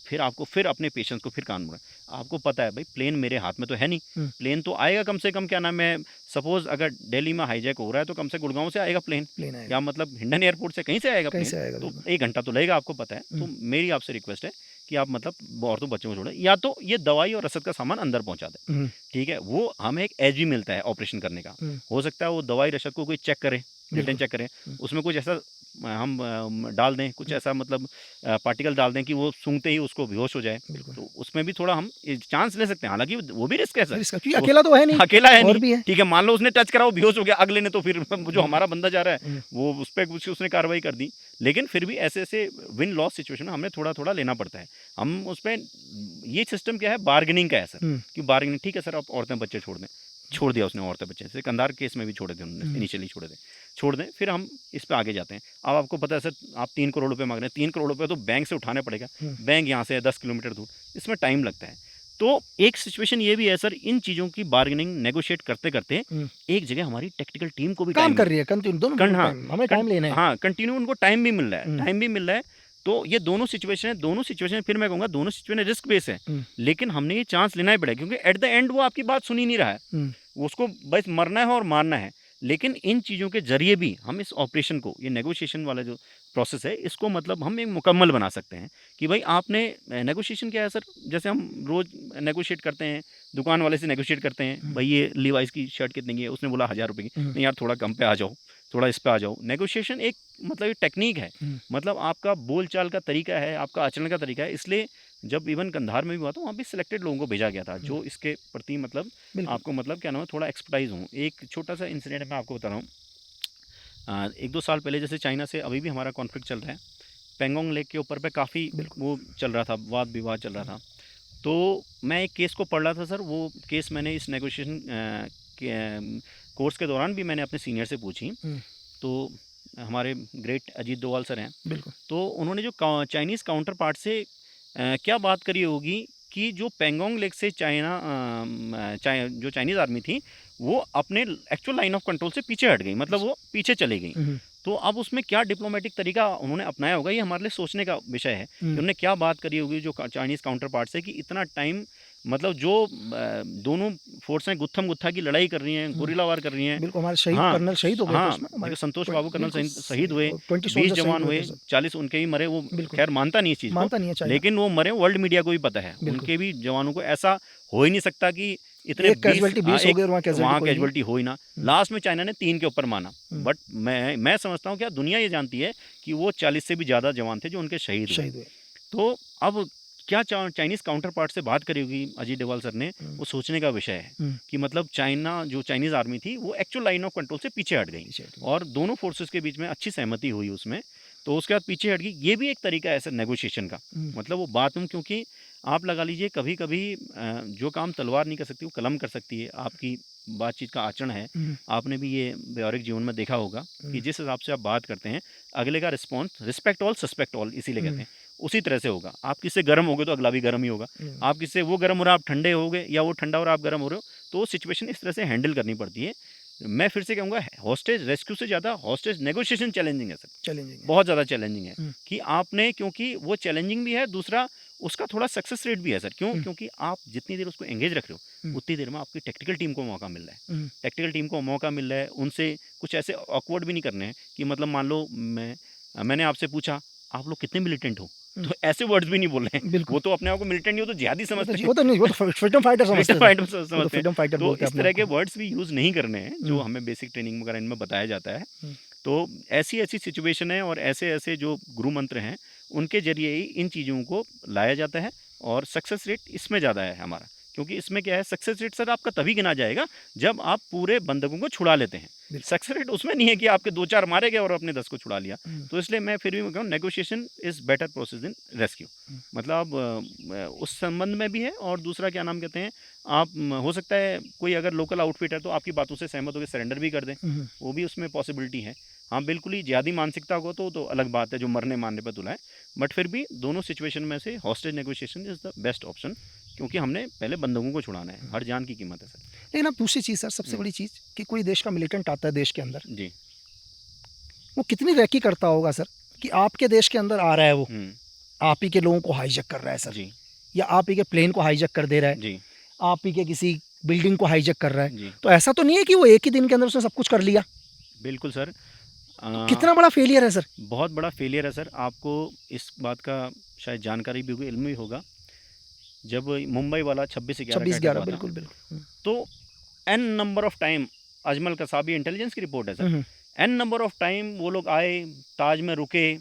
फिर आपको फिर अपने पेशेंस को फिर कान मुड़ा। आपको पता है भाई प्लेन मेरे हाथ में तो है नहीं, प्लेन तो आएगा कम से कम, क्या नाम है, सपोज अगर दिल्ली में हाईजैक हो रहा है तो कम से गुड़गांव से आएगा प्लेन, या मतलब हिंडन एयरपोर्ट से कहीं से आएगा प्लेन, तो 1 घंटा तो लगेगा, आपको पता है। तो मेरी आपसे रिक्वेस्ट है कि आप मतलब औरतों बच्चों को छोड़ें, या तो ये दवाई और रसद का सामान अंदर पहुंचा दें, ठीक है, वो हमें एक एज भी मिलता है ऑपरेशन करने का। हो सकता है वो दवाई रसद को कोई चेक करे, रिटर्न चेक करें, उसमें कुछ ऐसा हम डाल दें कुछ ऐसा मतलब पार्टिकल डाल दें कि वो सूंघते ही उसको बेहोश हो जाए, बिल्कुल। तो उसमें भी थोड़ा हम चांस ले सकते हैं। हालांकि वो भी रिस्क है सर, इसका क्योंकि अकेला तो है नहीं, अकेला है और नहीं, भी है। ठीक है, मान लो उसने टच करा, वो बेहोश हो गया, अगले ने तो फिर जो हमारा बंदा जा रहा है हम्म, वो उस पर कुछ उसने कार्रवाई कर दी। लेकिन फिर भी ऐसे ऐसे विन लॉस सिचुएशन में हमें थोड़ा थोड़ा लेना पड़ता है। हम उस पर ये सिस्टम क्या है, बार्गेनिंग का है सर, हम्म, कि बार्गेनिंग, ठीक है सर आप औरतें बच्चे छोड़ दें, छोड़ दिया उसने औरतें बच्चे, जैसे कंधार केस में भी छोड़े थे उन्होंने, इनिशियली छोड़े थे, छोड़ दें, फिर हम इस पे आगे जाते हैं। अब आपको पता है सर, आप 3 करोड़ रुपए मांग रहे हैं, 3 करोड़ रुपए तो बैंक से उठाने पड़ेगा, बैंक यहाँ से है 10 किलोमीटर दूर, इसमें टाइम लगता है। तो एक सिचुएशन ये भी है सर, इन चीज़ों की बार्गेनिंग नेगोशिएट करते करते एक जगह हमारी टेक्निकल टीम को भी काम टाइम कर रही है, कंटिन्यू दोनों हमें टाइम लेना है। हाँ, कंटिन्यू उनको टाइम भी मिल रहा है, टाइम भी मिल रहा है। तो ये दोनों सिचुएशन है, दोनों सिचुएशन फिर मैं कहूँगा दोनों सिचुएशन रिस्क बेस है, लेकिन हमने ये चांस लेना ही पड़ेगा, क्योंकि एट द एंड वो आपकी बात सुन ही नहीं रहा है, उसको बस मरना है और मारना है। लेकिन इन चीज़ों के जरिए भी हम इस ऑपरेशन को, ये नेगोशिएशन वाला जो प्रोसेस है, इसको मतलब हम एक मुकम्मल बना सकते हैं कि भाई आपने नेगोशिएशन क्या है सर, जैसे हम रोज़ नेगोशिएट करते हैं, दुकान वाले से नेगोशिएट करते हैं, भाई ये लीवाइस की शर्ट कितने की है, उसने बोला 1000 रुपये की, नहीं यार थोड़ा कम पे आ जाओ, थोड़ा इस पे आ जाओ। नेगोशिएशन एक मतलब एक टेक्निक है, मतलब आपका बोलचाल का तरीका है, आपका आचरण का तरीका है। इसलिए जब इवन कंधार में भी हुआ था, वहाँ भी सिलेक्टेड लोगों को भेजा गया था जो इसके प्रति मतलब आपको मतलब क्या नाम है, थोड़ा एक्सपर्टाइज हूँ। एक छोटा सा इंसिडेंट मैं आपको बता रहा हूँ, 1-2 साल पहले जैसे चाइना से अभी भी हमारा कॉन्फ्लिक्ट चल रहा है, पेंगोंग लेक के ऊपर पे काफ़ी वो चल रहा था, वाद विवाद चल रहा था। तो मैं एक केस को पढ़ रहा था सर, वो केस मैंने इस नेगोशिएशन कोर्स के दौरान भी मैंने अपने सीनियर से पूछी। तो हमारे ग्रेट अजीत डोवाल सर हैं, तो उन्होंने जो चाइनीज़ काउंटर पार्ट से क्या बात करी होगी कि जो पेंगोंग लेक से जो चाइनीज़ आर्मी थी, वो अपने एक्चुअल लाइन ऑफ कंट्रोल से पीछे हट गई, मतलब वो पीछे चली गई। तो अब उसमें क्या डिप्लोमेटिक तरीका उन्होंने अपनाया होगा, ये हमारे लिए सोचने का विषय है कि उन्होंने क्या बात करी होगी जो चाइनीज़ काउंटर पार्ट से, कि इतना टाइम मतलब जो दोनों फोर्सें गुत्थम गुत्था की लड़ाई कर रही हैं, गुरिल्ला वार कर रही हैं। बिल्कुल, हमारे शहीद हाँ, कर्नल शहीद हो गए थे हाँ, उसमें, हमारे संतोष बाबू कर्नल शहीद हुए, 20 20 सोल्जर जवान शहीद हुए, थे सर। 40 उनके ही मरे। वो खैर मानता नहीं इस चीज़ मानता नहीं है को, चाइना। लेकिन वो मरे, वर्ल्ड मीडिया को भी पता है, उनके भी जवानों को ऐसा हो ही नहीं सकता कि इतने एक कैजुअलिटी 20 हो गए और वहाँ कैजुअलिटी हो ही ना। लास्ट में चाइना ने 3 के ऊपर माना, बट मैं समझता हूँ क्या दुनिया ये जानती है कि वो 40 से भी ज़्यादा जवान थे जो उनके शहीद हुए। तो अब क्या चाइनीज़ काउंटर पार्ट से बात करी होगी अजीत डोवाल सर ने, वो सोचने का विषय है कि मतलब जो चाइनीज़ आर्मी थी वो एक्चुअल लाइन ऑफ कंट्रोल से पीछे हट गई और दोनों फोर्सेस के बीच में अच्छी सहमति हुई उसमें। तो उसके बाद पीछे हट गई, ये भी एक तरीका है सर नेगोशिएशन का, मतलब वो बात में, क्योंकि आप लगा लीजिए कभी कभी जो काम तलवार नहीं कर सकती वो कलम कर सकती है। आपकी बातचीत का आचरण है, आपने भी ये व्यावहारिक जीवन में देखा होगा कि जिस हिसाब से आप बात करते हैं, अगले का response respect all suspect all इसीलिए कहते हैं, उसी तरह से होगा। आप किससे गर्म हो गए तो अगला भी गर्म ही होगा, आप किससे वो गर्म हो रहा है आप ठंडे हो गए, या वो ठंडा हो रहा है आप गर्म हो रहे हो, तो वो सिचुएशन इस तरह से हैंडल करनी पड़ती है। मैं फिर से कहूँगा हॉस्टेज रेस्क्यू से ज़्यादा हॉस्टेज नेगोशिएशन चैलेंजिंग है सर, चैलेंजिंग, बहुत ज़्यादा चैलेंजिंग है कि आपने, क्योंकि वो चैलेंजिंग भी है, दूसरा उसका थोड़ा सक्सेस रेट भी है सर। क्यों? क्योंकि आप जितनी देर उसको एंगेज रख रहे हो उतनी देर में आपकी टेक्निकल टीम को मौका मिल रहा है, टेक्निकल टीम को मौका मिल रहा है, उनसे कुछ ऐसे ऑकवर्ड भी नहीं करने हैं कि मतलब मान लो मैंने आपसे पूछा आप लोग कितने मिलिटेंट हो, तो ऐसे वर्ड्स भी नहीं बोल रहे हैं, वो तो अपने आप को मिलिटेंट नहीं, वो तो जिहादी समझते हैं, वो तो नहीं, वो तो फ्रीडम फाइटर समझते हैं, तो इस तरह के वर्ड्स भी यूज़ नहीं करने हैं जो हमें बेसिक ट्रेनिंग वगैरह इनमें बताया जाता है। तो ऐसी ऐसी सिचुएशन है और ऐसे ऐसे जो गुरु मंत्र हैं उनके जरिए ही इन चीज़ों को लाया जाता है और सक्सेस रेट इसमें ज़्यादा है हमारा, क्योंकि इसमें क्या है, सक्सेस रेट सर आपका तभी गिना जाएगा जब आप पूरे बंधकों को छुड़ा लेते हैं। सक्सेस रेट उसमें नहीं है कि आपके 2-4 मारे गए और अपने 10 को छुड़ा लिया। तो इसलिए मैं फिर भी कहूँ negotiation is better process than rescue, मतलब उस संबंध में भी है। और दूसरा क्या नाम कहते हैं, आप हो सकता है कोई अगर लोकल आउटफिट है तो आपकी बातों से सहमत होकर सरेंडर भी कर दें, वो भी उसमें पॉसिबिलिटी है। हाँ बिल्कुल ही जिहादी मानसिकता को तो अलग बात है जो मरने मारने पर तुला है, बट फिर भी दोनों सिचुएशन में से hostage negotiation is the best option, क्योंकि हमने पहले बंदूकों को छुड़ाना है, हर जान की कीमत है सर। लेकिन अब दूसरी चीज़ सर, सबसे बड़ी चीज़ कि कोई देश का मिलिटेंट आता है देश के अंदर जी, वो कितनी रैकी करता होगा सर कि आपके देश के अंदर आ रहा है, वो आप ही के लोगों को हाईजैक कर रहा है सर जी, या आप ही के प्लेन को हाईजैक कर दे रहा है जी, आप ही के किसी बिल्डिंग को हाईजैक कर रहा है, तो ऐसा तो नहीं है कि वो एक ही दिन के अंदर उसने सब कुछ कर लिया। बिल्कुल सर, कितना बड़ा फेलियर है सर, बहुत बड़ा फेलियर है सर। आपको इस बात का शायद जानकारी भी होगी, इल्म भी होगा, जब मुंबई वाला 26/11 बिल्कुल बिल्कुल, तो n number of time, Ajmal कसाबी इंटेलिजेंस की रिपोर्ट है sir N number of time वो लोग आए, ताज में रुके,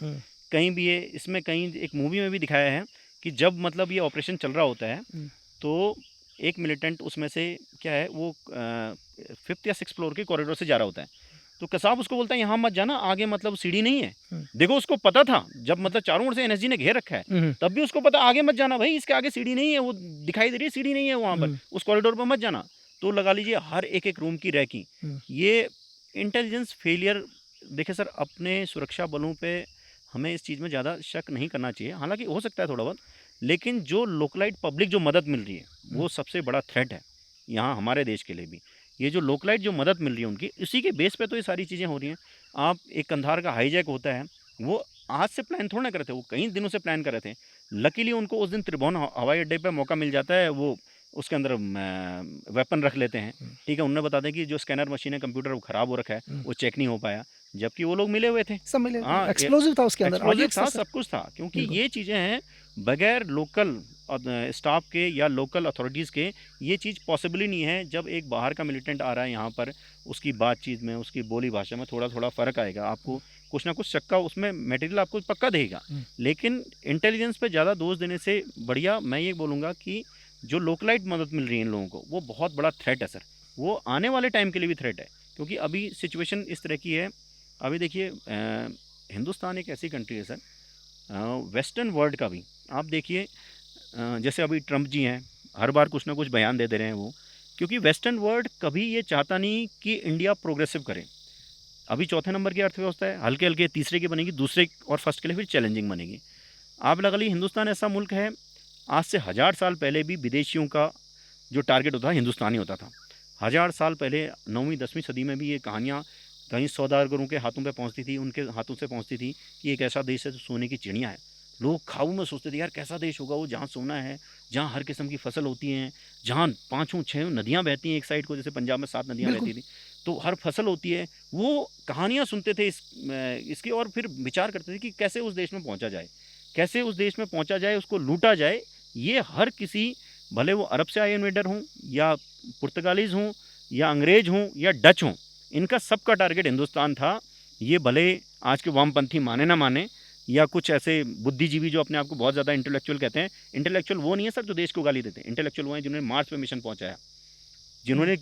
कहीं भी ये इसमें कहीं एक मूवी में भी दिखाया है कि जब मतलब ये ऑपरेशन चल रहा होता है तो एक मिलिटेंट उसमें से क्या है वो 5th या 6th फ्लोर के कॉरिडोर से जा रहा होता है, तो कसाब उसको बोलता है यहाँ मत जाना, आगे मतलब सीढ़ी नहीं है। देखो उसको पता था, जब मतलब चारों ओर से एनएसजी ने घेर रखा है तब भी उसको पता आगे मत जाना भाई, इसके आगे सीढ़ी नहीं है, वो दिखाई दे रही है सीढ़ी नहीं है वहाँ पर, उस कॉरिडोर पर मत जाना। तो लगा लीजिए हर एक एक रूम की रैकिंग, ये इंटेलिजेंस फेलियर। देखिए सर, अपने सुरक्षा बलों पे हमें इस चीज़ में ज़्यादा शक नहीं करना चाहिए, हालांकि हो सकता है थोड़ा बहुत, लेकिन जो लोकलाइट पब्लिक जो मदद मिल रही है वो सबसे बड़ा थ्रेट है यहाँ हमारे देश के लिए भी। ये जो लोकलाइट जो मदद मिल रही है उनकी, इसी के बेस पे तो ये सारी चीज़ें हो रही हैं। आप एक कंधार का हाईजैक होता है, वो आज से प्लान थोड़ा ना करे थे, वो कई दिनों से प्लान कर रहे थे। लकीली उनको उस दिन त्रिभुवन हवाई अड्डे पे मौका मिल जाता है, वो उसके अंदर वेपन रख लेते हैं, ठीक है। उन्हें बता दें कि जो स्कैनर मशीन है, कंप्यूटर वो ख़राब हो रखा है, वो चेक नहीं हो पाया, जबकि वो लोग मिले हुए थे, सब मिले, हाँ, एक्सप्लोजिव था उसके अंदर, एक्सप्लोजिव आगे था, सर। सब कुछ था। क्योंकि ये चीज़ें हैं बगैर लोकल स्टाफ के या लोकल अथॉरिटीज़ के ये चीज़ पॉसिबल ही नहीं है। जब एक बाहर का मिलिटेंट आ रहा है यहाँ पर, उसकी बातचीत में, उसकी बोली भाषा में थोड़ा थोड़ा फ़र्क आएगा, आपको कुछ ना कुछ शक्का उसमें मटेरियल आपको पक्का देगा। लेकिन इंटेलिजेंस पे ज़्यादा दोष देने से बढ़िया मैं ये बोलूँगा कि जो लोकलाइट मदद मिल रही है इन लोगों को, वो बहुत बड़ा थ्रेट है सर, वो आने वाले टाइम के लिए भी थ्रेट है। क्योंकि अभी सिचुएशन इस तरह की है, अभी देखिए हिंदुस्तान एक ऐसी कंट्री है सर, वेस्टर्न वर्ल्ड का भी आप देखिए, जैसे अभी ट्रम्प जी हैं, हर बार कुछ ना कुछ बयान दे रहे हैं वो, क्योंकि वेस्टर्न वर्ल्ड कभी ये चाहता नहीं कि इंडिया प्रोग्रेसिव करे। अभी 4थे नंबर की अर्थव्यवस्था है, हल्के हल्के तीसरे की बनेगी, दूसरे और फर्स्ट के लिए फिर चैलेंजिंग बनेगी। आप लगा लीजिए हिंदुस्तान ऐसा मुल्क है, आज से 1000 साल पहले भी विदेशियों का जो टारगेट होता था हिंदुस्तानी होता था। 1000 साल पहले 9वीं 10वीं सदी में भी ये कहानियाँ कहीं सौदागरों के हाथों पे पहुंचती थी, उनके हाथों से पहुंचती थी कि एक ऐसा देश है जो सोने की चिड़िया है। लोग ख्वाबों में सोचते थे यार कैसा देश होगा वो, जहाँ सोना है, जहाँ हर किस्म की फसल होती हैं, जहाँ 5-6 नदियाँ बहती हैं एक साइड को, जैसे पंजाब में 7 नदियाँ बहती थी, तो हर फसल होती है। वो कहानियाँ सुनते थे इसकी, और फिर विचार करते थे कि कैसे उस देश में पहुँचा जाए, कैसे उस देश में पहुँचा जाए, उसको लूटा जाए। ये हर किसी, भले वो अरब से आए इन्वेडर हों, या पुर्तगालीज़ हों, या अंग्रेज हों, या डच हों, इनका सबका टारगेट हिंदुस्तान था। ये भले आज के वामपंथी माने ना माने, या कुछ ऐसे बुद्धिजीवी जो अपने आप को बहुत ज़्यादा इंटेलेक्चुअल कहते हैं। इंटेलेक्चुअल वो नहीं है सर जो देश को गाली देते हैं, इंटेलेक्चुअल वो हैं जिन्होंने मार्स पे मिशन पहुंचाया, जिन्होंने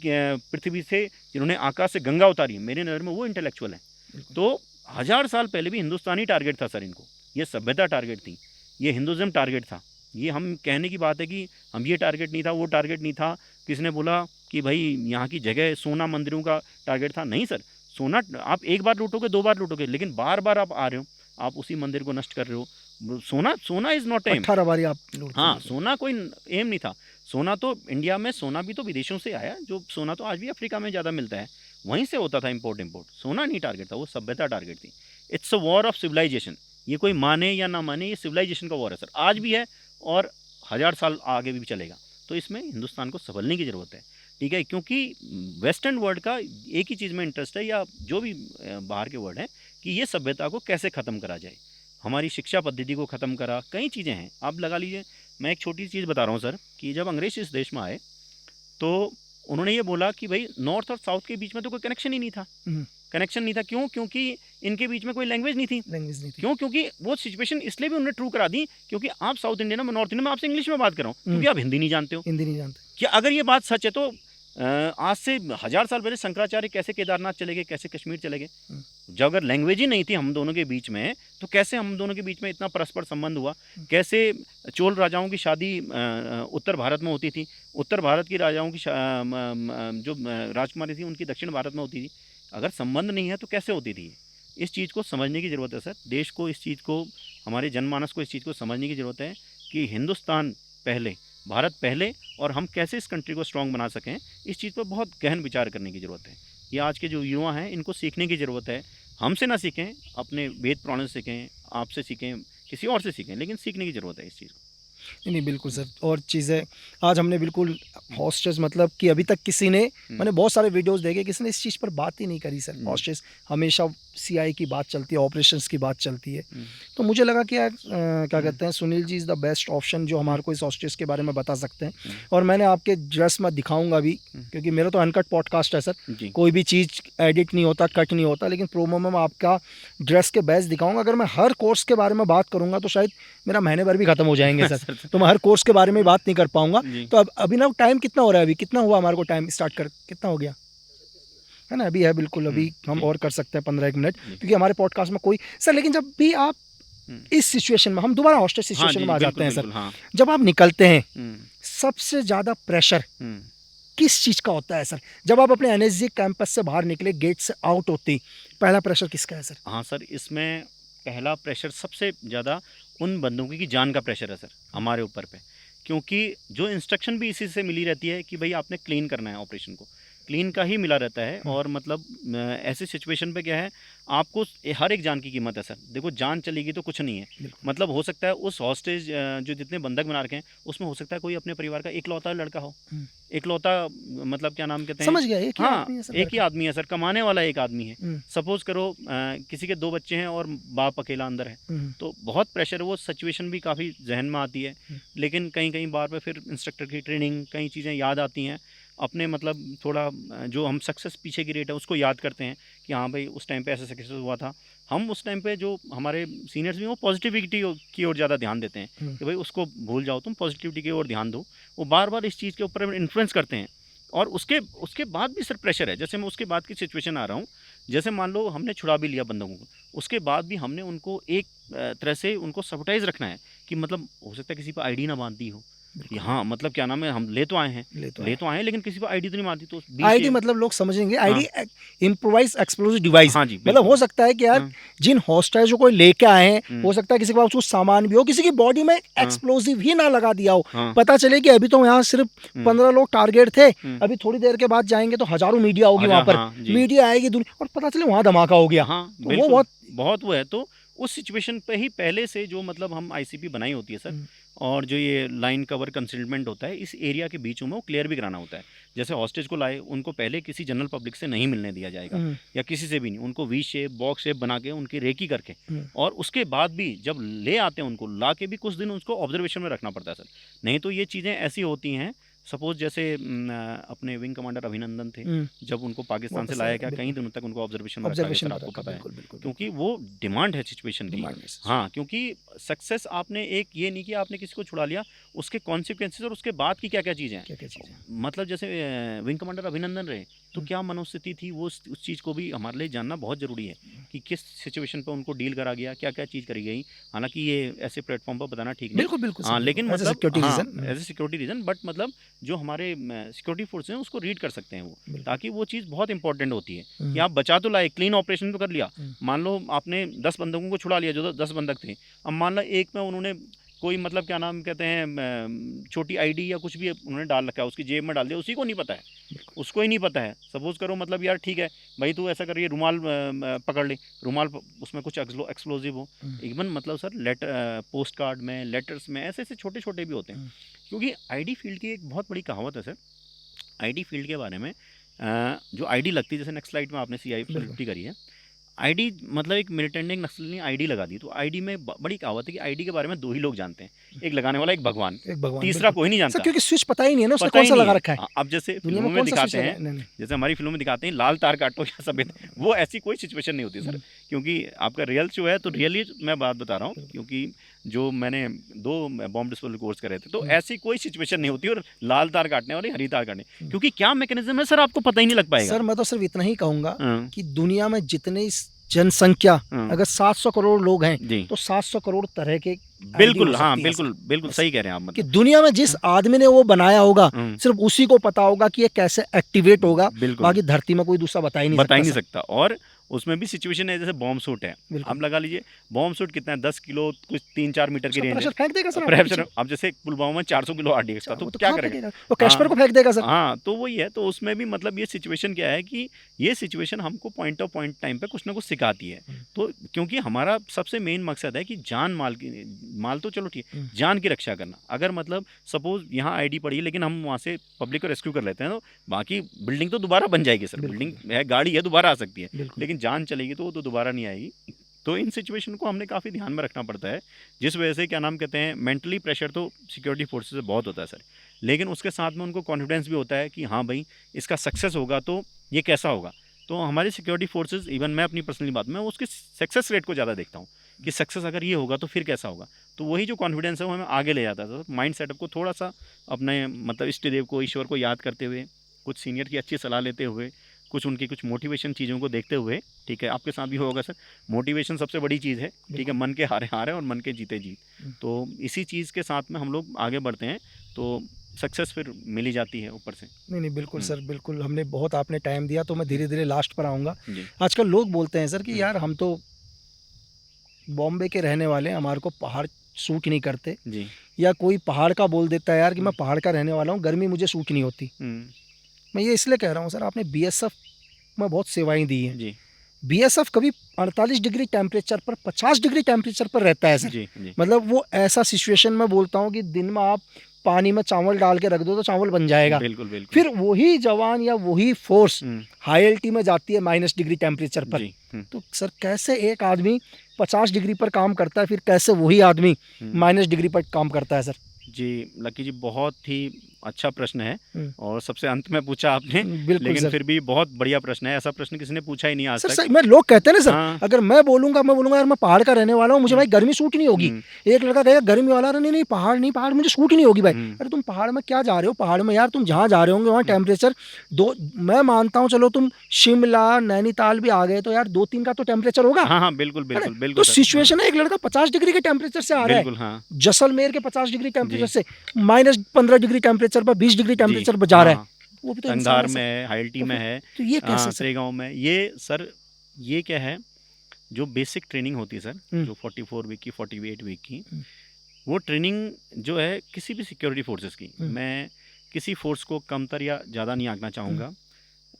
पृथ्वी से, जिन्होंने आकाश से गंगा उतारी, मेरी नज़र में वो इंटेलेक्चुअल हैं। तो 1000 साल पहले भी हिंदुस्तानी टारगेट था सर इनको, ये सभ्यता टारगेट थी, ये हिंदुज़म टारगेट था। ये हम कहने की बात है कि हम ये टारगेट नहीं था, वो टारगेट नहीं था। किसने बोला कि भाई यहाँ की जगह सोना मंदिरों का टारगेट था? नहीं सर, सोना आप एक बार लूटोगे, 2 बार लूटोगे, लेकिन बार बार आप आ रहे हो, आप उसी मंदिर को नष्ट कर रहे हो। सोना इज़ नॉट एम। 18 बारी आप लूट, हाँ, सोना कोई एम नहीं था। सोना तो इंडिया में, सोना भी तो विदेशों से आया, जो सोना तो आज भी अफ्रीका में ज़्यादा मिलता है, वहीं से होता था इम्पोर्ट। सोना नहीं टारगेट था, वो सभ्यता टारगेट थी। It's a war of civilization. ये कोई माने या ना माने, ये सिविलाइजेशन का वॉर है सर, आज भी है और 1000 साल आगे भी चलेगा। तो इसमें हिंदुस्तान को संभलने की ज़रूरत है, ठीक है। क्योंकि वेस्टर्न वर्ल्ड का एक ही चीज़ में इंटरेस्ट है, या जो भी बाहर के वर्ल्ड हैं, कि ये सभ्यता को कैसे ख़त्म करा जाए, हमारी शिक्षा पद्धति को ख़त्म करा, कई चीज़ें हैं। आप लगा लीजिए, मैं एक छोटी चीज़ बता रहा हूँ सर, कि जब अंग्रेज इस देश में आए तो उन्होंने ये बोला कि भाई नॉर्थ और साउथ के बीच में तो कोई कनेक्शन ही नहीं था। कनेक्शन नहीं था, क्यों? क्योंकि इनके बीच में कोई लैंग्वेज नहीं थी। क्यों? क्योंकि वो सिचुएशन इसलिए भी उन्होंने ट्रू करा दी, क्योंकि आप साउथ इंडियन में, नॉर्थ इंडियन में आपसे इंग्लिश में बात कर रहा हूँ, क्योंकि आप हिंदी नहीं जानते हो। हिंदी नहीं जानते। क्या अगर ये बात सच है तो आज से 1000 साल पहले शंकराचार्य कैसे केदारनाथ चले गए, कैसे कश्मीर चले गए? जब अगर लैंग्वेज ही नहीं थी हम दोनों के बीच में, तो कैसे हम दोनों के बीच में इतना परस्पर संबंध हुआ? कैसे चोल राजाओं की शादी उत्तर भारत में होती थी, उत्तर भारत की राजाओं की जो राजकुमारी थी उनकी दक्षिण भारत में होती थी? अगर संबंध नहीं है तो कैसे होती थी? इस चीज़ को समझने की ज़रूरत है सर। देश को इस चीज़ को, हमारे जनमानस को इस चीज़ को समझने की ज़रूरत है कि हिंदुस्तान पहले, भारत पहले, और हम कैसे इस कंट्री को स्ट्रॉन्ग बना सकें, इस चीज़ पर बहुत गहन विचार करने की ज़रूरत है। ये आज के जो युवा हैं इनको सीखने की ज़रूरत है। हमसे ना सीखें, अपने वेद पुराणों से सीखें, आपसे सीखें, किसी और से सीखें, लेकिन सीखने की ज़रूरत है इस चीज़ को। नहीं बिल्कुल सर। और चीज़ें आज हमने बिल्कुल हॉस्टेज, मतलब कि अभी तक किसी ने, मैंने बहुत सारे वीडियोस देखे, किसी ने इस चीज़ पर बात ही नहीं करी सर। हॉस्टेज हमेशा CI की बात चलती है, ऑपरेशंस की बात चलती है, तो मुझे लगा कि यार क्या कहते हैं, Sunil ji is the best option जो हमारे को इस हॉस्टेस के बारे में बता सकते हैं। और मैंने आपके ड्रेस में दिखाऊंगा भी, क्योंकि मेरा तो अनकट पॉडकास्ट है सर, कोई भी चीज़ एडिट नहीं होता, कट नहीं होता, लेकिन प्रोमो में मैं आपका ड्रेस के बेस्ट दिखाऊंगा। अगर मैं हर कोर्स के बारे में बात करूंगा तो शायद मेरा महीने भर भी खत्म हो जाएंगे सर, तो मैं हर कोर्स के बारे में बात नहीं कर पाऊंगा। तो अब अभी ना टाइम कितना हो रहा है, अभी कितना हुआ हमारे को टाइम स्टार्ट कर, कितना हो गया है ना? अभी है बिल्कुल, अभी हम और कर सकते हैं 15-1 मिनट, क्योंकि हमारे पॉडकास्ट में कोई सर, लेकिन जब भी आप इस सिचुएशन में, हम दोबारा हॉस्टेल सिचुएशन में आ जाते हैं सर, जब आप निकलते हैं सबसे ज़्यादा प्रेशर किस चीज़ का होता है सर? जब आप अपने NSG कैंपस से बाहर निकले, गेट से आउट होती, पहला प्रेशर किसका है सर? हाँ सर, इसमें पहला प्रेशर सबसे ज़्यादा उन बंदों की जान का प्रेशर है सर हमारे ऊपर पे, क्योंकि जो इंस्ट्रक्शन भी इसी से मिली रहती है कि भाई आपने क्लीन करना है, ऑपरेशन को क्लीन का ही मिला रहता है। और मतलब ऐसी सिचुएशन पे क्या है, आपको हर एक जान की कीमत है सर। देखो, जान चलेगी तो कुछ नहीं है, मतलब हो सकता है उस हॉस्टेज जो जितने बंधक बना रखे हैं उसमें हो सकता है कोई अपने परिवार का इकलौता लड़का हो, इकलौता मतलब क्या नाम कहते हैं, समझ गया, एक ही हाँ आदमी है सर, एक ही आदमी है सर, कमाने वाला एक आदमी है। सपोज करो किसी के 2 बच्चे हैं और बाप अकेला अंदर है, तो बहुत प्रेशर, वो सिचुएशन भी काफ़ी जहन में आती है। लेकिन कहीं कहीं बार पे फिर इंस्ट्रक्टर की ट्रेनिंग, कई चीज़ें याद आती हैं अपने, मतलब थोड़ा जो हम सक्सेस पीछे की रेट है उसको याद करते हैं कि हाँ भाई उस टाइम पे ऐसा सक्सेस हुआ था। हम उस टाइम पे जो हमारे सीनियर्स भी, वो पॉजिटिविटी की ओर ज़्यादा ध्यान देते हैं कि भाई उसको भूल जाओ, तुम पॉजिटिविटी की ओर ध्यान दो। वो बार बार इस चीज़ के ऊपर इन्फ्लुएंस करते हैं। और उसके बाद भी सर प्रेशर है। जैसे मैं उसके बाद की सिचुएशन आ रहा हूँ, जैसे मान लो हमने छुड़ा भी लिया बंदों को, उसके बाद भी हमने उनको एक तरह से उनको सबटाइज रखना है कि मतलब हो सकता है किसी पर आईडी ना बांधती हो, हाँ मतलब क्या नाम है, हम ले तो आए हैं, लेकिन किसी पर आईडी तो नहीं मारती। तो आईडी मतलब लोग समझेंगे, आईडी इम्प्रोवाइज एक्सप्लोजिव डिवाइस। हाँ जी, मतलब हो सकता है कि यार जिन हॉस्टाइल्स को लेके आए हैं, हो सकता है किसी के पास कुछ सामान भी हो, किसी की बॉडी में एक्सप्लोजिव ही ना लगा दिया हो, पता चले कि अभी तो यहाँ सिर्फ 15 लोग टारगेट थे, अभी थोड़ी देर के बाद जाएंगे तो हजारों मीडिया होगी वहाँ पर, मीडिया आएगी दुनिया, और पता चले वहाँ धमाका हो गया। तो वो बहुत वो है। तो उस सिचुएशन पे ही पहले से जो मतलब हम ICP बनाई होती है सर, और जो ये लाइन कवर कंसीलमेंट होता है, इस एरिया के बीचों में वो क्लियर भी कराना होता है। जैसे हॉस्टेज को लाए, उनको पहले किसी जनरल पब्लिक से नहीं मिलने दिया जाएगा, या किसी से भी नहीं, उनको V शेप, बॉक्स शेप बना के उनकी रेकी करके, और उसके बाद भी जब ले आते हैं उनको ला के भी कुछ दिन उसको ऑब्जर्वेशन में रखना पड़ता है सर। नहीं तो ये चीज़ें ऐसी होती हैं, सपोज जैसे अपने विंग कमांडर अभिनंदन थे, जब उनको पाकिस्तान से लाया गया, कई दिनों तक उनको ऑब्जर्वेशन में रखा गया सर, आपको पता है, क्योंकि वो डिमांड है सिचुएशन की। हाँ, क्योंकि सक्सेस आपने एक ये नहीं कि आपने किसी को छुड़ा लिया, उसके कॉन्सिक्वेंसेस और उसके बाद की क्या क्या चीज़ें हैं, मतलब जैसे विंग कमांडर अभिनंदन रहे तो क्या मनोस्थिति थी, वो उस चीज़ को भी हमारे लिए जानना बहुत ज़रूरी है कि किस सिचुएशन पर उनको डील करा गया, क्या क्या चीज़ करी गई। हालांकि ये ऐसे प्लेटफॉर्म पर बताना ठीक नहीं, बिल्कुल हाँ, लेकिन मतलब as a security reason, but मतलब जो हमारे सिक्योरिटी फोर्स हैं उसको रीड कर सकते हैं वो, ताकि वो चीज़ बहुत इंपॉर्टेंट होती है कि आप बचा तो लाए, क्लीन ऑपरेशन तो कर लिया। मान लो आपने 10 बंदकों को छुड़ा लिया, जो 10 बंदक थे, अब मान लो एक में उन्होंने कोई मतलब क्या नाम कहते हैं छोटी आईडी या कुछ भी उन्होंने डाल रखा है, उसकी जेब में डाल दिया, उसी को नहीं पता है, उसको ही नहीं पता है। सपोज करो मतलब यार ठीक है भाई तू ऐसा करिए, रुमाल पकड़ ले, रुमाल उसमें कुछ एक्सप्लोजिव हो, इवन मतलब सर लेटर, पोस्ट कार्ड में, लेटर्स में, ऐसे ऐसे छोटे छोटे भी होते हैं। क्योंकि आईडी फील्ड की एक बहुत बड़ी कहावत है सर, आईडी फील्ड के बारे में जो आईडी लगती है, जैसे नेक्स्ट स्लाइड में आपने CI करी है, आईडी मतलब एक मिलिटेंट, एक नक्सली ने आईडी लगा दी, तो आईडी में बड़ी कहावत है कि आईडी के बारे में 2 ही लोग जानते हैं, एक लगाने वाला, एक भगवान, तीसरा कोई नहीं जानता, क्योंकि स्विच पता ही नहीं है ना उसने कौन सा लगा रखा है। अब जैसे फिल्मों में दिखाते हैं, जैसे हमारी फिल्मों में दिखाते हैं लाल तार काटो या सफेद, वो ऐसी कोई सिचुएशन नहीं होती सर, क्योंकि आपका रियल शो है, तो रियली मैं बात बता रहा हूँ, क्योंकि जो मैंने 2 बॉम्ब डिस्पोजल कोर्स करे थे, तो ऐसी कोई सिचुएशन नहीं होती और लाल तार काटने वाली हरी तार काटने, क्योंकि क्या मैकेनिज्म है सर आपको पता ही नहीं लग पाएगा। सर मैं तो सिर्फ इतना ही कहूँगा कि दुनिया में जितने जनसंख्या अगर 700 करोड़ लोग हैं, तो 700 करोड़ तरह के, बिल्कुल, हाँ बिल्कुल सही कह रहे हैं आप, मतलब कि दुनिया में जिस आदमी ने वो बनाया होगा सिर्फ उसी को पता होगा कि ये कैसे एक्टिवेट होगा, बाकी धरती में कोई दूसरा बता ही नहीं सकता। और उसमें भी सिचुएशन है, जैसे बॉम्ब सूट है, आप लगा लीजिए बॉम्ब सूट कितना है, 10 किलो, कुछ 3-4 मीटर की रेंज है, फेंक देगा सर प्रेशर। अब जैसे पुलवामा में 400 किलो RDX का, तो क्या करेगा, वो कैशपर को फेंक देगा सर। हाँ, तो वही है। तो उसमें भी मतलब ये सिचुएशन क्या है कि ये सिचुएशन हमको पॉइंट ऑफ पॉइंट टाइम पे कुछ ना कुछ सिखाती है। तो क्योंकि हमारा सबसे मेन मकसद है कि जान माल तो चलो ठीक है, जान की रक्षा करना। अगर मतलब सपोज यहाँ आईडी पड़ी है, लेकिन हम वहाँ से पब्लिक को रेस्क्यू कर लेते हैं, तो बाकी बिल्डिंग तो दोबारा बन जाएगी सर, बिल्डिंग है, गाड़ी है, दोबारा आ सकती है, लेकिन जान चलेगी तो वो तो दोबारा नहीं आएगी। तो इन सिचुएशन को हमने काफ़ी ध्यान में रखना पड़ता है, जिस वजह से क्या नाम कहते हैं, मेंटली प्रेशर तो सिक्योरिटी फोर्सेस से बहुत होता है सर, लेकिन उसके साथ में उनको कॉन्फिडेंस भी होता है कि हाँ भाई इसका सक्सेस होगा तो ये कैसा होगा। तो हमारी सिक्योरिटी फोर्सेस, इवन मैं अपनी पर्सनली बात में उसके सक्सेस रेट को ज़्यादा देखता हूँ कि सक्सेस अगर ये होगा तो फिर कैसा होगा। तो वही जो कॉन्फिडेंस है वो हमें आगे ले जाता था। तो माइंड सेटअप को थोड़ा सा अपने मतलब इष्ट देव को, ईश्वर को याद करते हुए, कुछ सीनियर की अच्छी सलाह लेते हुए, कुछ उनकी कुछ मोटिवेशन चीज़ों को देखते हुए, ठीक है, आपके साथ भी होगा सर, मोटिवेशन सबसे बड़ी चीज़ है, ठीक है, मन के हारे हारे और मन के जीते जीत। तो इसी चीज़ के साथ में हम लोग आगे बढ़ते हैं तो सक्सेस फिर मिली जाती है ऊपर से। नहीं बिल्कुल सर, बिल्कुल हमने बहुत आपने टाइम दिया, तो मैं धीरे धीरे लास्ट पर आऊँगा। जी आजकल लोग बोलते हैं सर कि यार हम तो बॉम्बे के रहने वाले हैं, हमारे को पहाड़ सूट नहीं करते, जी या कोई पहाड़ का बोल देता है यार कि मैं पहाड़ का रहने वाला हूँ, गर्मी मुझे सूट नहीं होती। मैं ये इसलिए कह रहा हूँ सर, आपने बीएसएफ में बहुत सेवाएं दी हैं। जी बीएसएफ कभी 48 डिग्री टेम्परेचर पर, 50 डिग्री टेम्परेचर पर रहता है सर। जी जी मतलब वो ऐसा सिचुएशन में बोलता हूँ कि दिन में आप पानी में चावल डाल के रख दो तो चावल बन जाएगा। बिल्कुल बिल्कुल। फिर वही जवान या वही फोर्स हम्म, हाई एल्टी में जाती है -, डिग्री टेम्परेचर पर। जी तो सर कैसे एक आदमी 50 डिग्री पर काम करता है, फिर कैसे वही आदमी -, डिग्री पर काम करता है सर? जी लकी जी, बहुत ही अच्छा प्रश्न है हम्म। और सबसे अंत में पूछा आपने, बिल्कुल लेकिन सर। फिर भी बहुत बढ़िया प्रश्न है। ऐसा प्रश्न किसी ने पूछा ही नहीं आज सर तक। सही, मैं लोग कहते हैं ना सर, हाँ। अगर मैं बोलूंगा यार मैं पहाड़ का रहने वाला हूँ, मुझे भाई गर्मी सूट नहीं होगी। एक लड़का कहेगा गर्मी वाला, नहीं नहीं पहाड़ नहीं, पहाड़ मुझे सूट ही नहीं होगी भाई। अरे तुम पहाड़ में क्या जा रहे हो? पहाड़ में यार तुम जहाँ जा रहे होंगे वहाँ टेम्परेचर दो, मैं मानता हूँ चलो तुम शिमला नैनीताल भी आ गए तो यार 2-3 का तो टेम्परेचर होगा। हाँ हाँ बिल्कुल है ना? बिल्कुल बिल्कुल तो सर। सिचुएशन है, एक लड़का 50 डिग्री के टेम्परेचर से आ रहा है, बिल्कुल हाँ जैसलमेर के 50 डिग्री टेम्परेचर से -15 डिग्री टेम्परेचर पर 20 डिग्री टेम्परेचर पर जा रहा है। वो भी तो इंसान तंगधार है सर। में है, हाइल्टी में है, तो ये कैसे सर? त्रेगांव में। ये सर ये क्या है, जो बेसिक ट्रेनिंग होती है सर, जो 44 वीक की, 48 वीक की, वो ट्रेनिंग जो है किसी भी सिक्योरिटी फोर्सेस की, मैं किसी फोर्स को कमतर या ज़्यादा नहीं आंकना चाहूँगा।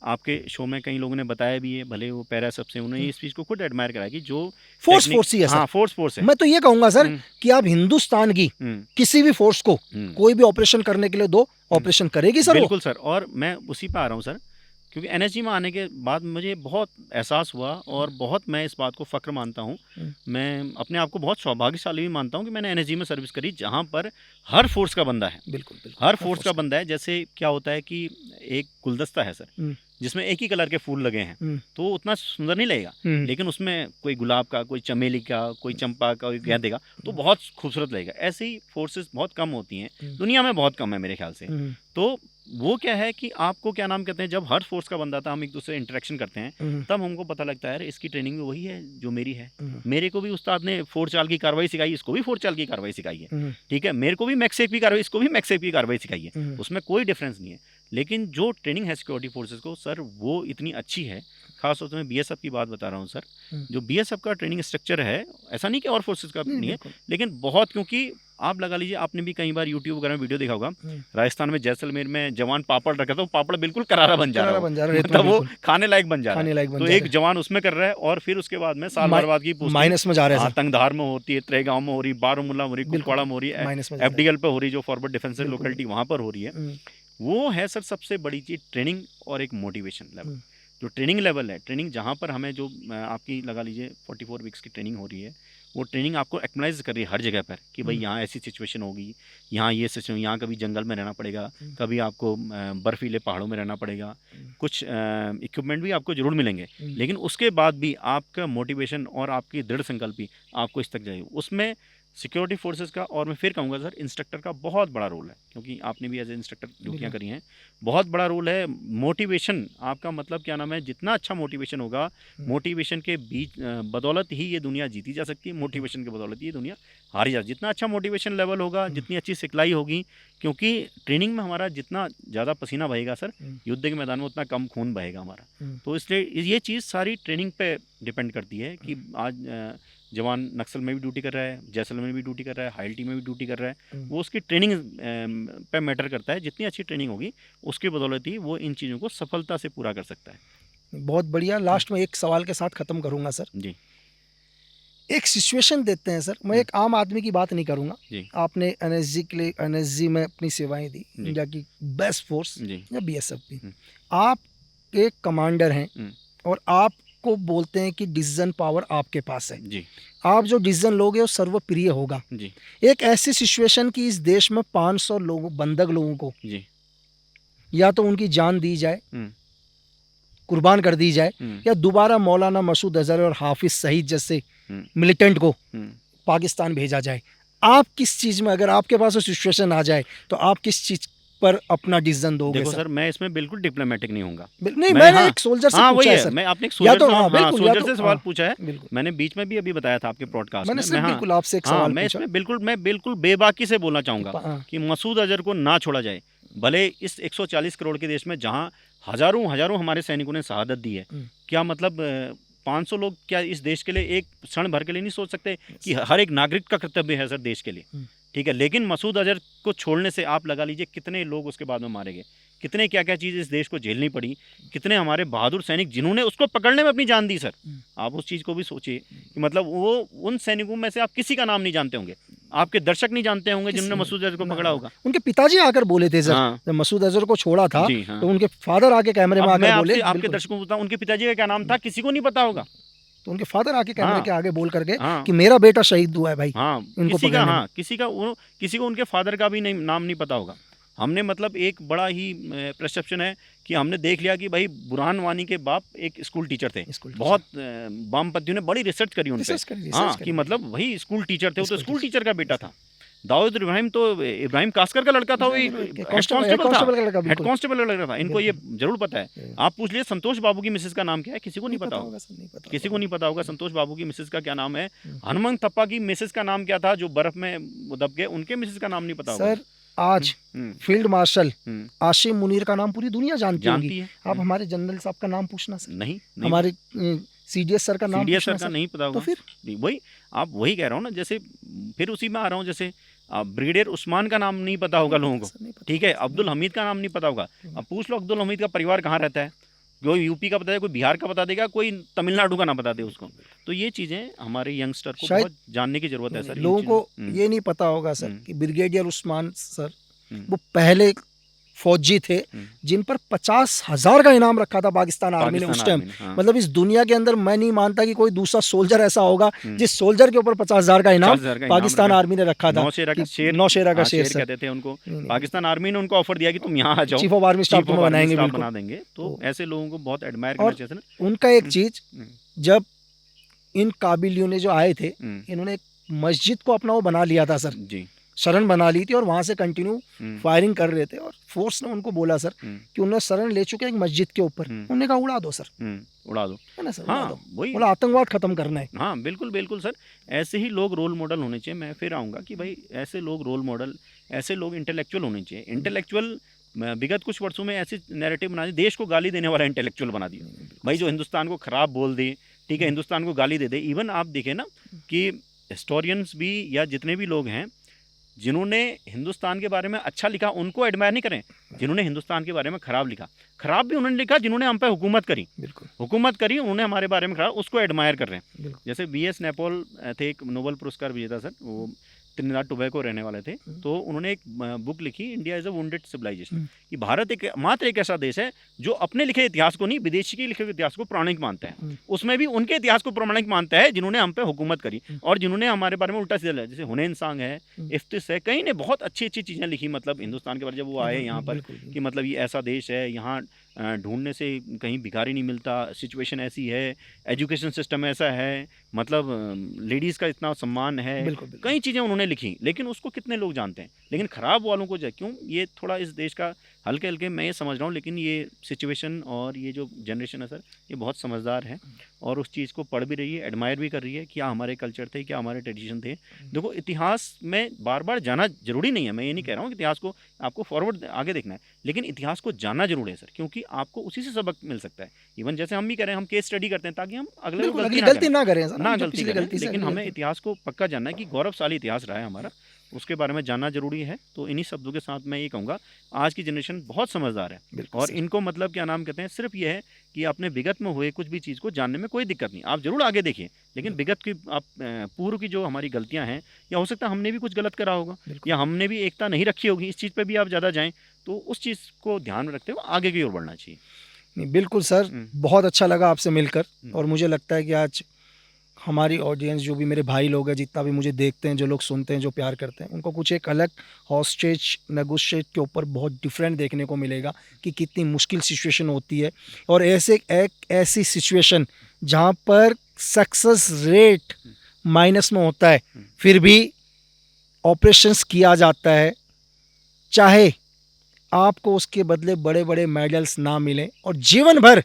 आपके शो में कई लोगों ने बताया भी है, भले वो पैरा सबसे, उन्होंने इस चीज़ को खुद एडमायर कराया कि जो फोर्स ही है सर। हाँ फोर्स है। मैं तो ये कहूंगा सर कि आप हिंदुस्तान की किसी भी फोर्स को कोई भी ऑपरेशन करने के लिए दो, ऑपरेशन करेगी सर। बिल्कुल सर, और मैं उसी पे आ रहा हूँ सर, क्योंकि एनएसजी में आने के बाद मुझे बहुत एहसास हुआ और बहुत मैं इस बात को फ़ख्र मानता हूँ। मैं अपने आप को बहुत सौभाग्यशाली भी मानता हूँ कि मैंने एनएसजी में सर्विस करी, जहाँ पर हर फोर्स का बंदा है। बिल्कुल हर फोर्स का बंदा है। जैसे क्या होता है कि एक गुलदस्ता है सर, जिसमें एक ही कलर के फूल लगे हैं, तो उतना सुंदर नहीं लगेगा, लेकिन उसमें कोई गुलाब का, कोई चमेली का, कोई चंपा का, कोई गेंदे का, तो बहुत खूबसूरत लगेगा। ऐसे ही फोर्सेस बहुत कम होती हैं दुनिया में, बहुत कम है मेरे ख्याल से। तो वो क्या है कि आपको क्या नाम कहते हैं, जब हर फोर्स का बंदा था, हम एक दूसरे इंटरेक्शन करते हैं, तब हमको पता लगता है इसकी ट्रेनिंग भी वही है जो मेरी है। मेरे को भी उस्ताद ने 4 चाल की कार्रवाई सिखाई, इसको भी 4 चाल की कार्रवाई सिखाई है, ठीक है। मेरे को भी मैक्सेप की कार्रवाई, इसको भी मैक्सेप की कार्रवाई सिखाई है, उसमें कोई डिफरेंस नहीं है। लेकिन जो ट्रेनिंग है सिक्योरिटी फोर्सेस को सर, वो इतनी अच्छी है। खास तौर से मैं बीएसएफ की बात बता रहा हूँ सर, जो बीएसएफ का ट्रेनिंग स्ट्रक्चर है, ऐसा नहीं कि और फोर्सेस का नहीं है, लेकिन बहुत, क्योंकि आप लगा लीजिए, आपने भी कई बार यूट्यूब वगैरह में वीडियो देखा होगा, राजस्थान में जैसलमेर में जवान पापड़ रखा था, वो पापड़ बिल्कुल करारा बन जा रहा है, मतलब वो खाने लायक बन जा रहा है। तो एक जवान उसमें कर रहा है, और फिर उसके बाद में साल भर बाद की माइनस में जा रहा है। तंगधार में होती है, त्रेगांव में हो रही, बारामूला में हो रही, कुपवाड़ा में हो रही है, एफडीएल पे हो रही, जो फॉरवर्ड डिफेंसिव लोकेलिटी वहाँ पर हो रही है। वो है सर सबसे बड़ी चीज़, ट्रेनिंग और एक मोटिवेशन लेवल। जो ट्रेनिंग लेवल है, ट्रेनिंग जहाँ पर हमें जो आपकी लगा लीजिए 44 वीक्स की ट्रेनिंग हो रही है, वो ट्रेनिंग आपको एक्मलाइज कर रही है हर जगह पर कि भाई यहाँ ऐसी सिचुएशन होगी, यहाँ ये सिचुएशन, यहाँ कभी जंगल में रहना पड़ेगा, कभी आपको बर्फीले पहाड़ों में रहना पड़ेगा, कुछ इक्विपमेंट भी आपको ज़रूर मिलेंगे, लेकिन उसके बाद भी आपका मोटिवेशन और आपकी दृढ़ संकल्पी आपको इस तक जाएगी। उसमें सिक्योरिटी फोर्सेस का, और मैं फिर कहूँगा सर, इंस्ट्रक्टर का बहुत बड़ा रोल है, क्योंकि आपने भी एज ए इंस्ट्रक्टर ड्यूटियाँ करी हैं, बहुत बड़ा रोल है। मोटिवेशन आपका मतलब क्या नाम है, जितना अच्छा मोटिवेशन होगा, मोटिवेशन के बीच बदौलत ही ये दुनिया जीती जा सकती है, मोटिवेशन के बदौलत ही ये दुनिया हारी जा। जितना अच्छा मोटिवेशन लेवल होगा, जितनी अच्छी सिखलाई होगी, क्योंकि ट्रेनिंग में हमारा जितना ज़्यादा पसीना बहेगा सर, युद्ध के मैदान में उतना कम खून बहेगा हमारा। तो इसलिए ये चीज़ सारी ट्रेनिंग पे डिपेंड करती है कि आज जवान नक्सल में भी ड्यूटी कर रहा है, जैसलमेर में भी ड्यूटी कर रहा है, हाइल्टी में भी ड्यूटी कर रहा है, वो उसकी ट्रेनिंग पे मैटर करता है। जितनी अच्छी ट्रेनिंग होगी, उसकी बदौलत ही वो इन चीज़ों को सफलता से पूरा कर सकता है। बहुत बढ़िया। लास्ट में एक सवाल के साथ ख़त्म करूँगा सर जी। एक सिचुएशन देते हैं सर, मैं एक आम आदमी की बात नहीं करूँगा, आपने एनएसजी के लिए, एनएसजी में अपनी सेवाएं दी, इंडिया की बेस्ट फोर्स या बीएसएफ की, आप एक कमांडर हैं और आप को बोलते हैं कि डिसीजन पावर आपके पास है। जी आप जो डिसीजन लोगे वो सर्वप्रिय होगा। जी एक ऐसी सिचुएशन की इस देश में 500 लोगों बंधक लोगों को जी या तो उनकी जान दी जाए, हम्म, कुर्बान कर दी जाए, हम्म, या दोबारा मौलाना मसूद अजहर और हाफिज सईद जैसे हम्म, मिलिटेंट को हम्म। पाकिस्तान भेजा जाए। आप किस चीज़ में, अगर आपके पास वो सिचुएशन आ जाए तो आप किस चीज़ पर अपना डिसीजन दोगे? देखो सर सर, मैं इसमें बिल्कुल डिप्लोमेटिक नहीं होऊंगा। नहीं, मैं, मैंने हाँ, एक सोल्जर से हाँ वही पूछा है है, सर। मैं आपने एक या सोल्जर तो से, हाँ हाँ, बिल्कुल, या सोल्जर तो से सवाल हाँ, पूछा है। बिल्कुल। मैंने बीच में भी अभी बताया था आपके पॉडकास्ट मैंने में। सिर्फ हाँ, बिल्कुल आपसे एक हाँ, सवाल मैं पूछा। इसमें बिल्कुल बेबाकी से बोलना चाहूँगा हाँ, कि मसूद अजहर को ना छोड़ा जाए। भले इस 140 करोड़ के देश में जहाँ हजारों हजारों हमारे सैनिकों ने शहादत दी है, क्या मतलब 500 लोग क्या इस देश के लिए एक क्षण भर के लिए नहीं सोच सकते कि हर एक नागरिक का कर्तव्य है सर देश के लिए? ठीक है, लेकिन मसूद अजहर को छोड़ने से आप लगा लीजिए कितने लोग उसके बाद में मारे गए, कितने क्या क्या चीज़ इस देश को झेलनी पड़ी, कितने हमारे बहादुर सैनिक जिन्होंने उसको पकड़ने में अपनी जान दी सर। आप उस चीज़ को भी सोचिए कि मतलब वो उन सैनिकों में से आप किसी का नाम नहीं जानते होंगे, आपके दर्शक नहीं जानते होंगे जिन्होंने मसूद अजहर को पकड़ा होगा। उनके पिताजी आकर बोले थे सर, हाँ। जब मसूद अजहर को छोड़ा था जी हाँ। तो उनके फादर आके कैमरे में अब मैं आकर बोले, आपसे आपके बिल्कुल। दर्शकों को बताऊं उनके पिताजी का क्या नाम था, किसी को नहीं पता होगा। तो उनके फादर आके कैमरे हाँ। के आगे बोल करके हाँ। कि मेरा बेटा शहीद हुआ है भाई। हाँ, इनको किसी का, पकड़ने हाँ, किसी को उनके फादर का भी नहीं नाम नहीं पता होगा। हमने मतलब एक बड़ा ही परसेप्शन है कि हमने देख लिया कि भाई बुरहान वानी के बाप एक स्कूल टीचर थे। बहुत वामपंथियों ने बड़ी रिसर्च करी उन पे, हाँ, कि मतलब वही स्कूल टीचर थे, वो तो स्कूल टीचर का बेटा था। दाऊद इब्राहिम तो इब्राहिम कास्कर का लड़का था, वो हेड कांस्टेबल का लड़का था। इनको ये जरूर पता है। आप पूछ लीजिए संतोष बाबू की मिसेज का नाम क्या है, किसी को नहीं पता होगा, किसी को नहीं पता होगा संतोष बाबू की मिसेज का क्या नाम है। हनुमंत थप्पा की मिसेज का नाम क्या था जो बर्फ में दब गए, उनके मिसेज का नाम नहीं पता होगा। सर आज फील्ड मार्शल आशिम मुनीर का नाम पूरी दुनिया जानती है। आप हमारे जनरल साहब का नाम पूछना सर, नहीं, हमारे सीडीएस सर का नाम सीडीएस पूछना सर का नहीं पता होगा। तो फिर वही आप वही कह रहा हूँ ना, जैसे फिर उसी में आ रहा हूँ, जैसे ब्रिगेडियर उस्मान का नाम नहीं पता होगा लोगों को, ठीक है, अब्दुल हमीद का नाम नहीं पता होगा। अब पूछ लो अब्दुल हमीद का परिवार कहाँ रहता है, कोई यूपी का बता दे, कोई बिहार का बता देगा, कोई तमिलनाडु का ना बता दे उसको। तो ये चीज़ें हमारे यंगस्टर को बहुत जानने की जरूरत है सर। लोगों को ये नहीं पता होगा सर कि ब्रिगेडियर उस्मान सर वो पहले फौजी थे जिन पर 50,000 का इनाम रखा था पाकिस्तान आर्मी ने उस टाइम। मतलब इस दुनिया के अंदर मैं नहीं मानता कि कोई दूसरा सोल्जर ऐसा होगा जिस सोल्जर के ऊपर 50,000 का इनाम पाकिस्तान आर्मी ने रखा था। नौशेरा का शेर कहते थे उनको। पाकिस्तान आर्मी ने उनको ऑफर दिया कि तुम यहाँ आ जाओ, चीफ ऑफ आर्मी स्टाफ तुम्हें बनाएंगे, बना देंगे। तो ऐसे लोगों को बहुत एडमायर करना चाहिए। उनका एक चीज, जब इन काबिलियों ने जो आए थे, इन्होंने एक मस्जिद को अपना वो बना लिया था सर जी, शरण बना ली थी, और वहां से कंटिन्यू फायरिंग कर रहे थे। और फोर्स ने उनको बोला सर कि उन्हें शरण ले चुके हैं एक मस्जिद के ऊपर, उन्होंने कहा उड़ा दो सर, उड़ा दो, है ना सर? हाँ, वही बोला आतंकवाद खत्म करना है। हाँ बिल्कुल बिल्कुल सर, ऐसे ही लोग रोल मॉडल होने चाहिए। मैं फिर आऊँगा कि भाई ऐसे लोग रोल मॉडल, ऐसे लोग इंटेलेक्चुअल होने चाहिए। इंटेलेक्चुअल विगत कुछ वर्षों में ऐसी नैरेटिव बना दी, देश को गाली देने वाला इंटेलेक्चुअल बना दिया भाई, जो हिंदुस्तान को खराब बोल दे, ठीक है, हिंदुस्तान को गाली दे दे। इवन आप देखें ना कि हिस्टोरियंस भी या जितने भी लोग हैं जिन्होंने हिंदुस्तान के बारे में अच्छा लिखा उनको एडमायर नहीं करें, जिन्होंने हिंदुस्तान के बारे में खराब लिखा, खराब भी उन्होंने लिखा जिन्होंने हम पे हुकूमत करी, हुकूमत करी उन्होंने हमारे बारे में खराब, उसको एडमायर कर रहे हैं। जैसे BS नैपोल थे, एक नोबेल पुरस्कार विजेता सर, वो त्रिनिदाद टोबैगो रहने वाले थे। तो उन्होंने एक बुक लिखी, India is a wounded civilization, कि भारत मात्र एक ऐसा देश है जो अपने लिखे इतिहास को नहीं, विदेशी के लिखे इतिहास को प्रामाणिक मानता है। उसमें भी उनके इतिहास को प्रामाणिक मानता है जिन्होंने हम पे हुकूमत करी और जिन्होंने हमारे बारे में उल्टा सीधा, जैसे हुनैन सांग है, इफ्तिस है, कई ने बहुत अच्छी अच्छी चीज़ें लिखी मतलब हिंदुस्तान के बारे में, जब वो आए यहाँ पर कि मतलब ये ऐसा देश है, यहाँ ढूंढने से कहीं भिखारी नहीं मिलता, सिचुएशन ऐसी है, एजुकेशन सिस्टम ऐसा है, मतलब लेडीज़ का इतना सम्मान है, कई चीज़ें उन्होंने लिखी। लेकिन उसको कितने लोग जानते हैं? लेकिन ख़राब वालों को क्यों, ये थोड़ा इस देश का हल्के हल्के मैं ये समझ रहा हूँ, लेकिन ये सिचुएशन और ये जो जनरेशन है सर, ये बहुत समझदार है और उस चीज़ को पढ़ भी रही है, एडमायर भी कर रही है, क्या हमारे कल्चर थे, क्या हमारे ट्रेडिशन थे। देखो इतिहास में बार बार जाना जरूरी नहीं है, मैं ये नहीं कह रहा हूँ कि इतिहास को आपको फॉरवर्ड आगे देखना है, लेकिन इतिहास को जानना जरूरी है सर, क्योंकि आपको उसी से सबक मिल सकता है। इवन जैसे हम भी करें, हम केस स्टडी करते हैं ताकि हम अगले गलती ना करें, लेकिन हमें इतिहास को पक्का जानना है कि गौरवशाली इतिहास रहा है हमारा, उसके बारे में जानना जरूरी है। तो इन्हीं शब्दों के साथ मैं ये कहूँगा, आज की जनरेशन बहुत समझदार है और इनको मतलब क्या नाम कहते हैं, सिर्फ ये है कि अपने विगत में हुए कुछ भी चीज़ को जानने में कोई दिक्कत नहीं, आप जरूर आगे देखिए, लेकिन विगत की आप पूर्व की जो हमारी गलतियां हैं, या हो सकता है हमने भी कुछ गलत करा होगा, या हमने भी एकता नहीं रखी होगी, इस चीज़ पे भी आप ज़्यादा जाएं, तो उस चीज़ को ध्यान में रखते हुए आगे की ओर बढ़ना चाहिए। नहीं, बिल्कुल सर, बहुत अच्छा लगा आपसे मिलकर। और मुझे लगता है कि आज हमारी ऑडियंस, जो भी मेरे भाई लोग हैं, जितना भी मुझे देखते हैं, जो लोग सुनते हैं, जो प्यार करते हैं, उनको कुछ एक अलग हॉस्टेज नेगोशिएट के ऊपर बहुत डिफरेंट देखने को मिलेगा कि कितनी मुश्किल सिचुएशन होती है। और एक ऐसी सिचुएशन जहाँ पर सक्सेस रेट माइनस में होता है, फिर भी ऑपरेशंस किया जाता है, चाहे आपको उसके बदले बड़े बड़े मेडल्स ना मिलें और जीवन भर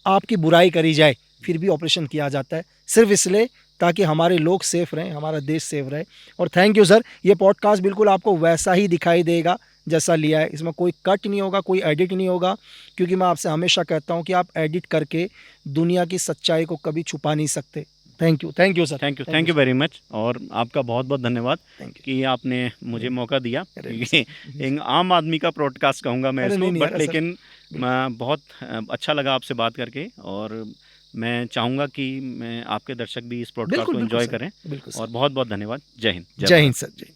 आपकी बुराई करी जाए, फिर भी ऑपरेशन किया जाता है, सिर्फ इसलिए ताकि हमारे लोग सेफ रहें, हमारा देश सेफ रहे। और थैंक यू सर, ये पॉडकास्ट बिल्कुल आपको वैसा ही दिखाई देगा जैसा लिया है। इसमें कोई कट नहीं होगा, कोई एडिट नहीं होगा, क्योंकि मैं आपसे हमेशा कहता हूँ कि आप एडिट करके दुनिया की सच्चाई को कभी छुपा नहीं सकते। Thank you sir. Thank you very much. और आपका बहुत बहुत धन्यवाद Thank you. कि आपने मुझे मौका दिया। अरे क्योंकि एक आम आदमी का पॉडकास्ट कहूँगा मैं अरे इसको, नहीं, बट अरे सर, लेकिन बहुत अच्छा लगा आपसे बात करके। और मैं चाहूँगा कि मैं आपके दर्शक भी इस पॉडकास्ट बिल्कुल को बिल्कुल एंजॉय सर, करें। बिल्कुल सर। और बहुत बहुत धन्यवाद। जय हिंद। जय हिंद सर, जय हिंद।